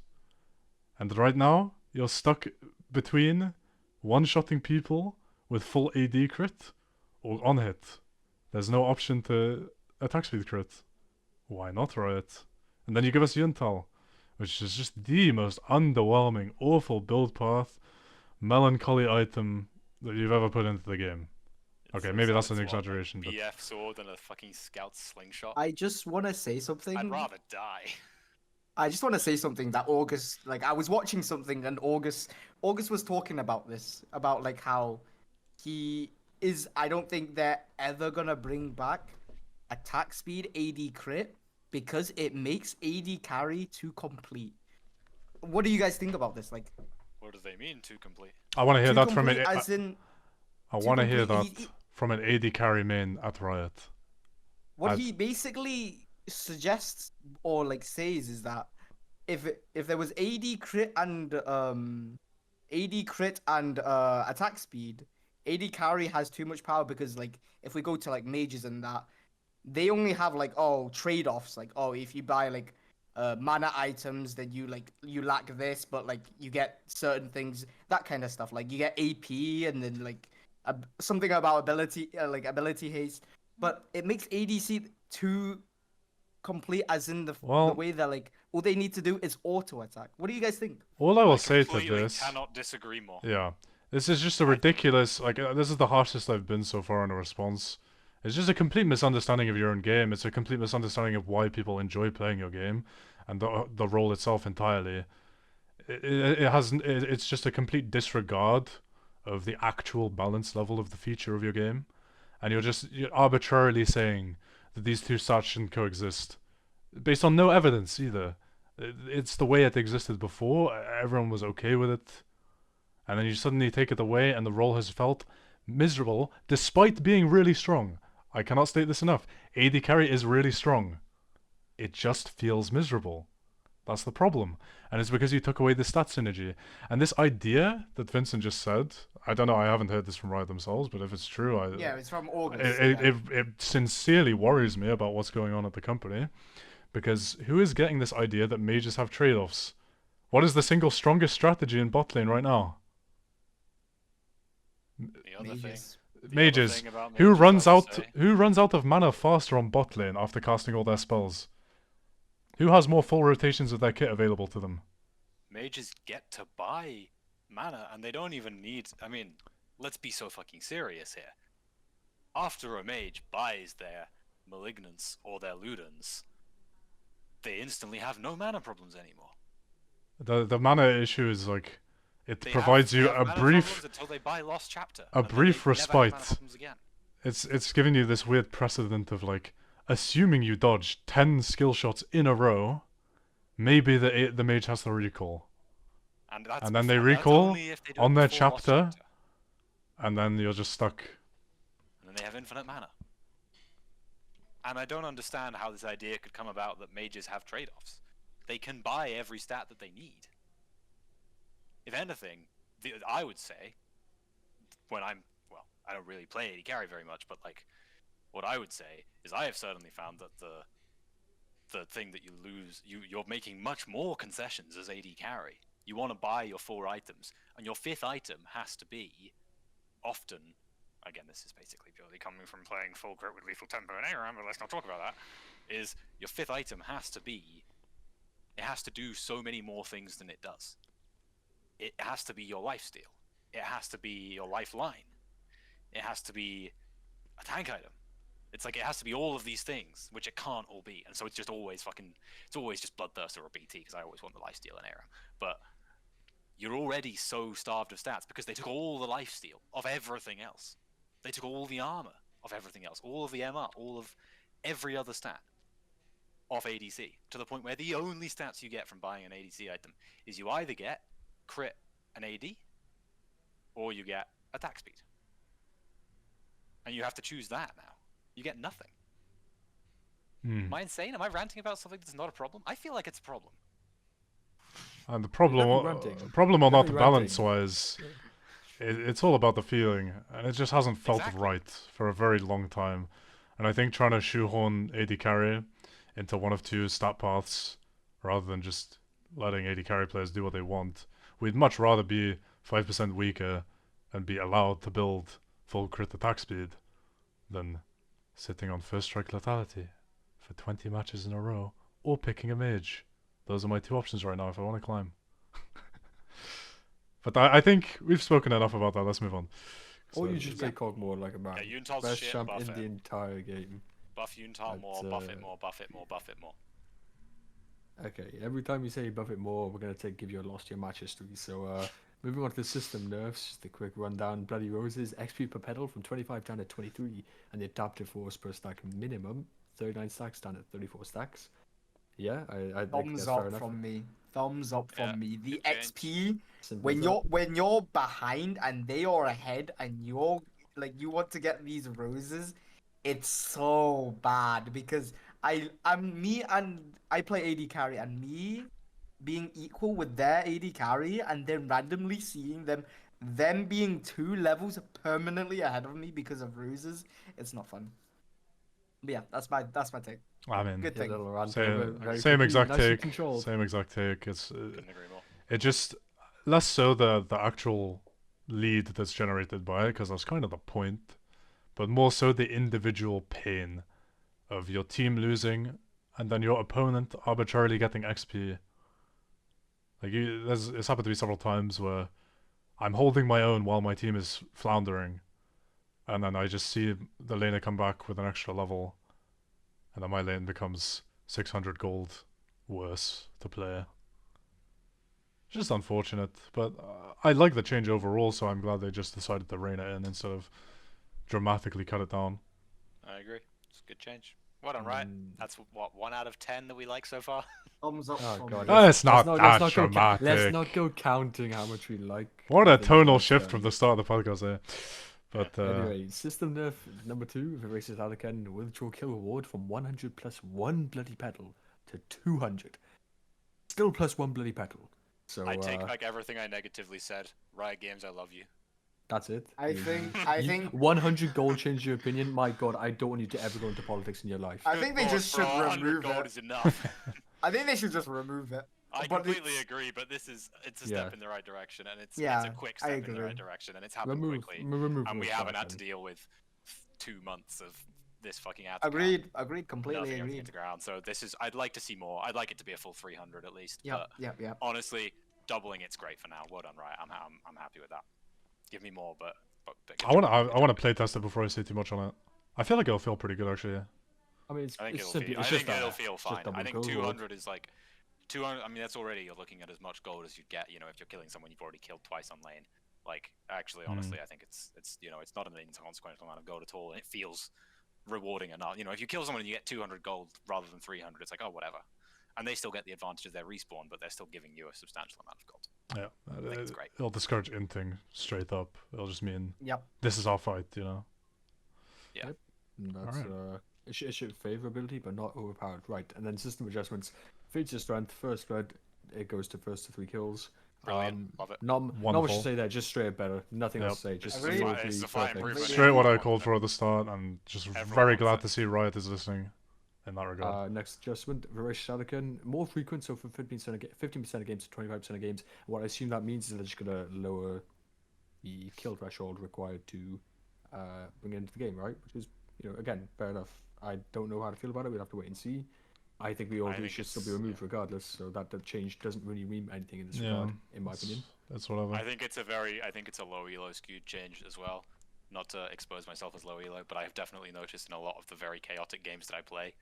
And right now, you're stuck between one-shotting people with full AD crit or on hit. There's no option to attack speed crit. Why not, Riot? And then you give us Yuntal, which is just the most underwhelming, awful build path, melancholy item that you've ever put into the game. Okay, maybe that's an exaggeration, but BF sword and a fucking scout slingshot. I just want to say something. I'd rather die. I just want to say something that August, like, I was watching something and August was talking about this, about like how he is I don't think they're ever gonna bring back attack speed AD crit because it makes AD carry too complete. What do you guys think about this? Like, What do they mean to complete? I want to hear too that from complete an. as in I too want to hear complete. that from an AD carry main at Riot. What I'd- he basically suggests or like says is that if there was AD crit and attack speed, AD carry has too much power because like if we go to like mages and that, they only have like trade-offs, like if you buy like mana items, then you lack this, but like you get certain things, that kind of stuff. Like you get AP and then like something about ability haste, but it makes ADC too complete, as in the Well, way that like all they need to do is auto attack. What do you guys think? all I will I say to completely this, cannot disagree more. yeah, this is just a ridiculous. Like this is the harshest I've been so far in a response. It's just a complete misunderstanding of your own game. It's a complete misunderstanding of why people enjoy playing your game, and the role itself entirely. It's just a complete disregard of the actual balance level of the feature of your game, and you're arbitrarily saying that these two stats shouldn't coexist, based on no evidence either. It's the way it existed before. Everyone was okay with it, and then you suddenly take it away, and the role has felt miserable despite being really strong. I cannot state this enough. AD carry is really strong. It just feels miserable. That's the problem. And it's because you took away the stat synergy. And this idea that Vincent just said, I don't know, I haven't heard this from Riot themselves, but if it's true, Yeah, it's from August. it sincerely worries me about what's going on at the company. Because who is getting this idea that mages have trade-offs? What is the single strongest strategy in bot lane right now? The other thing. Mages. the other Mages. thing about Who mages, runs I would out? say- Who runs out of mana faster on bot lane after casting all their spells? Who has more full rotations of their kit available to them? Mages get to buy mana, and they don't even need. I mean, let's be so fucking serious here. After a mage buys their Malignance or their Ludens, they instantly have no mana problems anymore. The mana issue is like it They provides have, you they have a mana brief problems until they buy Lost Chapter. a and then brief they never have mana respite. problems again. It's giving you this weird precedent of like assuming you dodge 10 skill shots in a row, maybe the mage has to recall, And, that's and then they that's recall only if they do on it their before Lost chapter, and then you're just stuck. And then they have infinite mana. And I don't understand how this idea could come about that mages have trade-offs. They can buy every stat that they need. If anything, I would say, I don't really play AD carry very much, but like, what I would say is I have certainly found that the thing that you lose, you're making much more concessions as AD carry. You want to buy your 4 items, and your 5th item has to be often. Again, this is basically purely coming from playing full crit with lethal tempo and ARAM, but let's not talk about that. Is your 5th item has to be. It has to do so many more things than it does. It has to be your lifesteal. It has to be your lifeline. It has to be a tank item. It's like it has to be all of these things, which it can't all be. And so it's just always it's always just Bloodthirster or BT, because I always want the lifesteal and ARAM. But you're already so starved of stats because they took all the lifesteal of everything else. They took all the armor of everything else, all of the MR, all of every other stat off ADC, to the point where the only stats you get from buying an ADC item is you either get crit and AD, or you get attack speed. And you have to choose that now. You get nothing. Am I insane? Am I ranting about something that's not a problem? I feel like it's a problem. And the definitely problem, ranting. problem or not, Definitely balance ranting. wise, it's all about the feeling, and it just hasn't felt Exactly. right for a very long time. And I think trying to shoehorn AD carry into one of two stat paths, rather than just letting AD carry players do what they want, we'd much rather be 5% weaker and be allowed to build full crit attack speed than sitting on first strike lethality for 20 matches in a row, or picking a mage. Those are my 2 options right now if I want to climb. But I think we've spoken enough about that. Let's move on. Or So- you just play Cogmore like a man. Yeah, Yuntal's Best shit, champ buff in it. the entire game. Buff Yuntal more, But, buff it more, buff it more, buff it more. Okay, every time you say buff it more, we're gonna give you a lost your match history. So Moving on to the system nerfs, just a quick rundown. Bloody Roses, XP per pedal from 25 down to 23, and the adaptive force per stack minimum, 39 stacks down to 34 stacks. Yeah, I think Thumbs that's fair up enough. from me. Thumbs up Yeah, from me. The good change. XP Simple as that. when you're behind and they are ahead and you're like you want to get these roses, it's so bad because I'm me and I play AD carry and me being equal with their AD carry and then randomly seeing them being 2 levels permanently ahead of me because of roses, it's not fun. But yeah, that's my take. I mean, Good Yeah, thing. little rant same, over, very same quickly, exact nicely take. controlled. Same exact take. It's Couldn't agree more. it just less so the actual lead that's generated by it, because that's kind of the point, but more so the individual pain of your team losing and then your opponent arbitrarily getting XP. Like it's happened to me several times where I'm holding my own while my team is floundering, and then I just see the laner come back with an extra level, and then my lane becomes 600 gold worse to play. Just unfortunate, but I like the change overall, so I'm glad they just decided to rein it in instead of dramatically cut it down. I agree. It's a good change. Well done, right? That's what 1 out of 10 that we like so far. Thumbs up Oh from god, me. It's not that let's dramatic. not go counting how much we like. What a the tonal nerfs shift then. from the start of the podcast there. But Anyway, system nerf number 2, the racist Alacant, withdraw kill reward from 100 plus 1 bloody petal to 200. Still plus 1 bloody petal. So I take back everything I negatively said. Riot Games, I love you. that's it. I think 100 gold changed your opinion. My god, I don't want you to ever go into politics in your life. I think they Good just lord, should bro, 100 remove gold it. is enough. I think they should just remove it. I But completely it's- agree, but it's a step Yeah. in the right direction, and it's Yeah, a quick I step in the agree. right direction, and it's happened Remove, quickly. remove And we those haven't had guys to then. deal with 2 months of this fucking ad. Agreed, completely Nothing everything agreed. to ground. So this is. I'd like to see more. I'd like it to be a full 300 at least. Yep, But yep. honestly, doubling it's great for now. Well done, right? I'm happy with that. Give me more, but I want to play test it before I say too much on it. I feel like it'll feel pretty good actually. I mean, it's, I think it's it'll simply, feel. it's I just think it'll that. feel It's just fine. double I think kill reward. 200 is like 200. I mean, that's already you're looking at as much gold as you'd get. You know, if you're killing someone you've already killed twice on lane. Like, actually, honestly, I think it's it's not an inconsequential amount of gold at all, and it feels rewarding enough. You know, if you kill someone and you get 200 gold rather than 300, it's like, oh, whatever. And they still get the advantage of their respawn, but they're still giving you a substantial amount of gold. Yeah, think it's great. It'll discourage inting straight up. It'll just mean Yep. this is our fight, you know. And that's Alright. it should favor ability, but not overpowered. Right, and then system adjustments. Feature strength, first blood, it goes to first to 3 kills. Brilliant. Love it. Not much to Wonderful. say there, just straight up better. Nothing else to say. Just Agreed. smoothly It's a fine perfect. improvement. Straight what I called for at the start, and just Everyone very wants glad it. to see Riot is listening in that regard. Next adjustment, Voracious Shadowkin, more frequent, so from 15% of games to 25% of games. What I assume that means is they're just gonna lower the kill threshold required to bring it into the game, right? Which is, you know, again, fair enough. I don't know how to feel about it. We'll have to wait and see. I think we all I think should still be it's- removed regardless, so that change doesn't really mean anything in this Yeah, regard, in my opinion. That's whatever. I think it's a low elo skewed change as well. Not to expose myself as low elo, but I've definitely noticed in a lot of the very chaotic games that I play,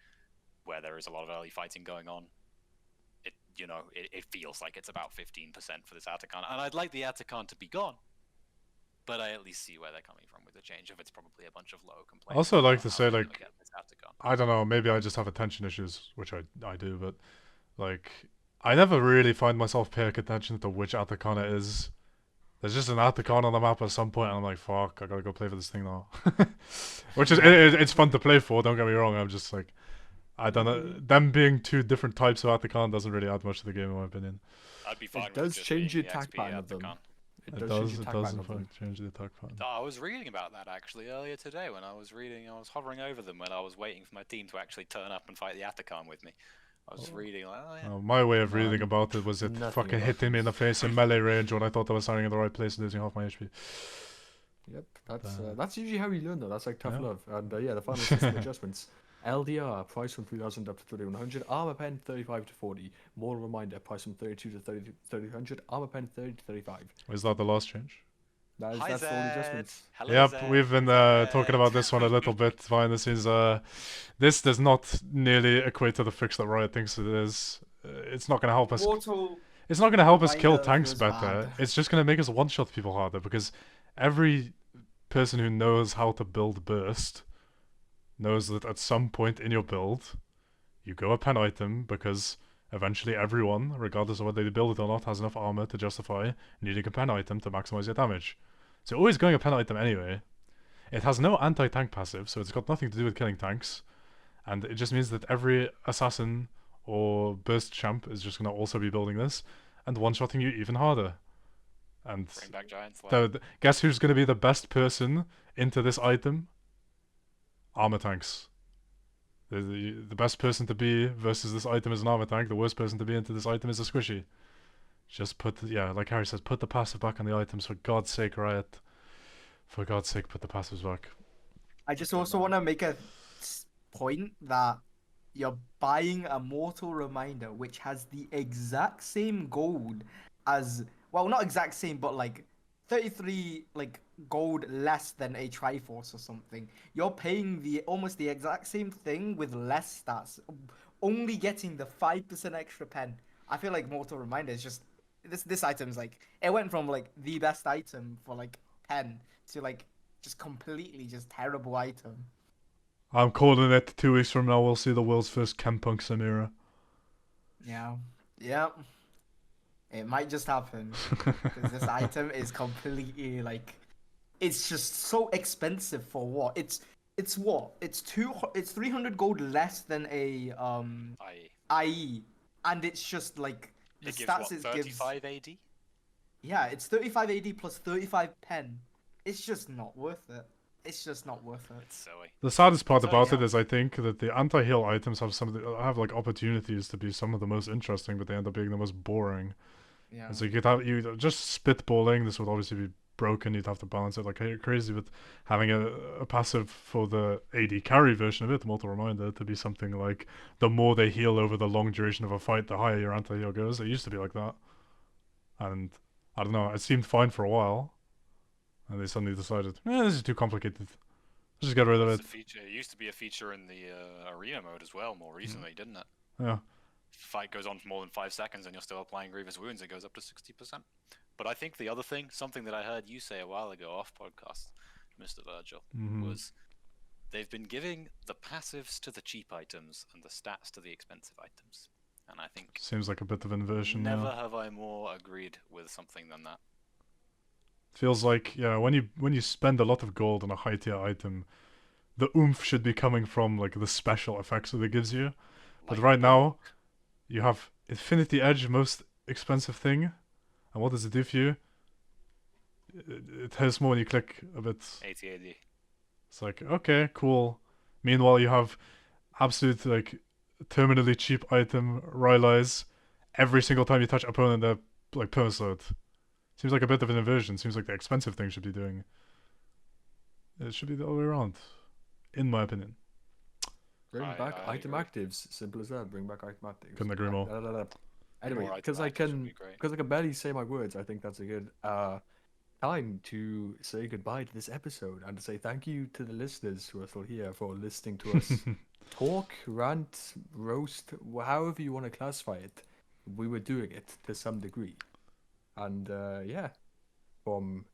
where there is a lot of early fighting going on, it feels like it's about 15% for this Atacon, and I'd like the Atacon to be gone. But I at least see where they're coming from with the change. If it's probably a bunch of low complaints. Also like about to how say, they're gonna like, get this Atacon. I don't know, maybe I just have attention issues, which I do, but like I never really find myself paying attention to which Atacon it is. There's just an Atacon on the map at some point, and I'm like, fuck, I gotta go play for this thing now. Which is it's fun to play for. Don't get me wrong. I'm just like, I don't know. Them being 2 different types of Atacon doesn't really add much to the game, in my opinion. I'd be fine It with does just change being the the attack XP pattern of them. Atacon. It does change the attack in pattern of them. fact change the attack pattern. I was reading about that actually earlier today when I was reading. I was hovering over them when I was waiting for my team to actually turn up and fight the Atacon with me. I was reading like, oh yeah. My way of reading Man, about it was it nothing fucking about hitting me in the face in melee range when I thought I was standing in the right place and losing half my HP. Yep, that's usually how you learn though. That's like tough Yeah. love. And the final system adjustments. LDR price from 3000 up to 3100. Armor pen 35 to 40. More reminder price from 32 to 300. Armor pen 30 to 35. Is that the last change? That's Hi all the Zed. adjustments. Hello, Yep, Zed. we've been Zed. talking about this one a little bit behind the scenes. This does not nearly equate to the fix that Riot thinks it is. It's not going to help us. It's not going to help us kill Reminder tanks feels better. bad. It's just going to make us one-shot people harder because every person who knows how to build burst knows that at some point in your build, you go a pen item because eventually everyone, regardless of whether they build it or not, has enough armor to justify needing a pen item to maximize your damage. So always going a pen item anyway. It has no anti-tank passive, so it's got nothing to do with killing tanks. And it just means that every assassin or burst champ is just going to also be building this and one-shotting you even harder. And Bring back giant slab. guess who's going to be the best person into this item? Armor tanks. The best person to be versus this item is an armor tank. The worst person to be into this item is a squishy. Just put, like Harry says, put the passive back on the items. For God's sake, Riot. For God's sake, put the passives back. I just also want to make a point that you're buying a Mortal Reminder which has the exact same gold as, well, not exact same, but like 33 like gold less than a Triforce or something. You're paying almost the exact same thing with less stats, only getting the 5% extra pen. I feel like Mortal Reminder is just this item's like, it went from like the best item for like pen to like just completely just terrible item. I'm calling it 2 weeks from now. We'll see the world's first Chempunk Samira. Yeah. Yep. It might just happen. Because this item is completely like, it's just so expensive for what? It's what? It's 300 gold less than a IE. And it's just like the It gives stats what, it 35 gives. AD? Yeah, it's 35 AD plus 35 pen. It's just not worth it. It's just not worth it. It's silly. The saddest part So, about yeah. it is I think that the anti-heal items have like opportunities to be some of the most interesting, but they end up being the most boring. Yeah. And so you just spitballing. This would obviously be broken. You'd have to balance it like crazy. But having a passive for the AD carry version of it, Mortal Reminder, to be something like the more they heal over the long duration of a fight, the higher your anti-heal goes. It used to be like that, and I don't know. It seemed fine for a while, and they suddenly decided, this is too complicated. Let's just get rid of It's it. a feature. It used to be a feature in the arena mode as well more recently, didn't it? Yeah. Fight goes on for more than 5 seconds and you're still applying grievous wounds, it goes up to 60%. But I think the other thing, something that I heard you say a while ago off podcast, Mr. Virgil, was they've been giving the passives to the cheap items and the stats to the expensive items. And I think Seems like a bit of inversion never now. have I more agreed with something than that. Feels like, when you spend a lot of gold on a high tier item, the oomph should be coming from like the special effects that it gives you. But Like right now, you have Infinity Edge, most expensive thing, and what does it do for you? It hurts more when you click a bit. 80 AD. It's like, okay, cool. Meanwhile, you have absolute like terminally cheap item Rylai's. Every single time you touch opponent, they're like permaslowed. Seems like a bit of an inversion. Seems like the expensive thing should be doing. It should be the other way around, in my opinion. Bring back I item agree. actives. Simple as that. Bring back item actives. Couldn't agree more. Anyway, More because item I actives would can be great. because I can barely say my words, I think that's a good time to say goodbye to this episode and to say thank you to the listeners who are still here for listening to us talk, rant, roast, however you want to classify it. We were doing it to some degree, and from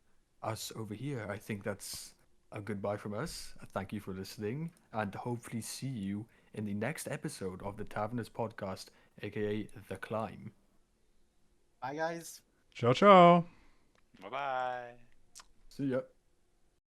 us over here, I think that's a goodbye from us. Thank you for listening, and hopefully see you in the next episode of the Taverners podcast, aka The Climb. Bye, guys. Ciao, ciao. Bye bye. See ya.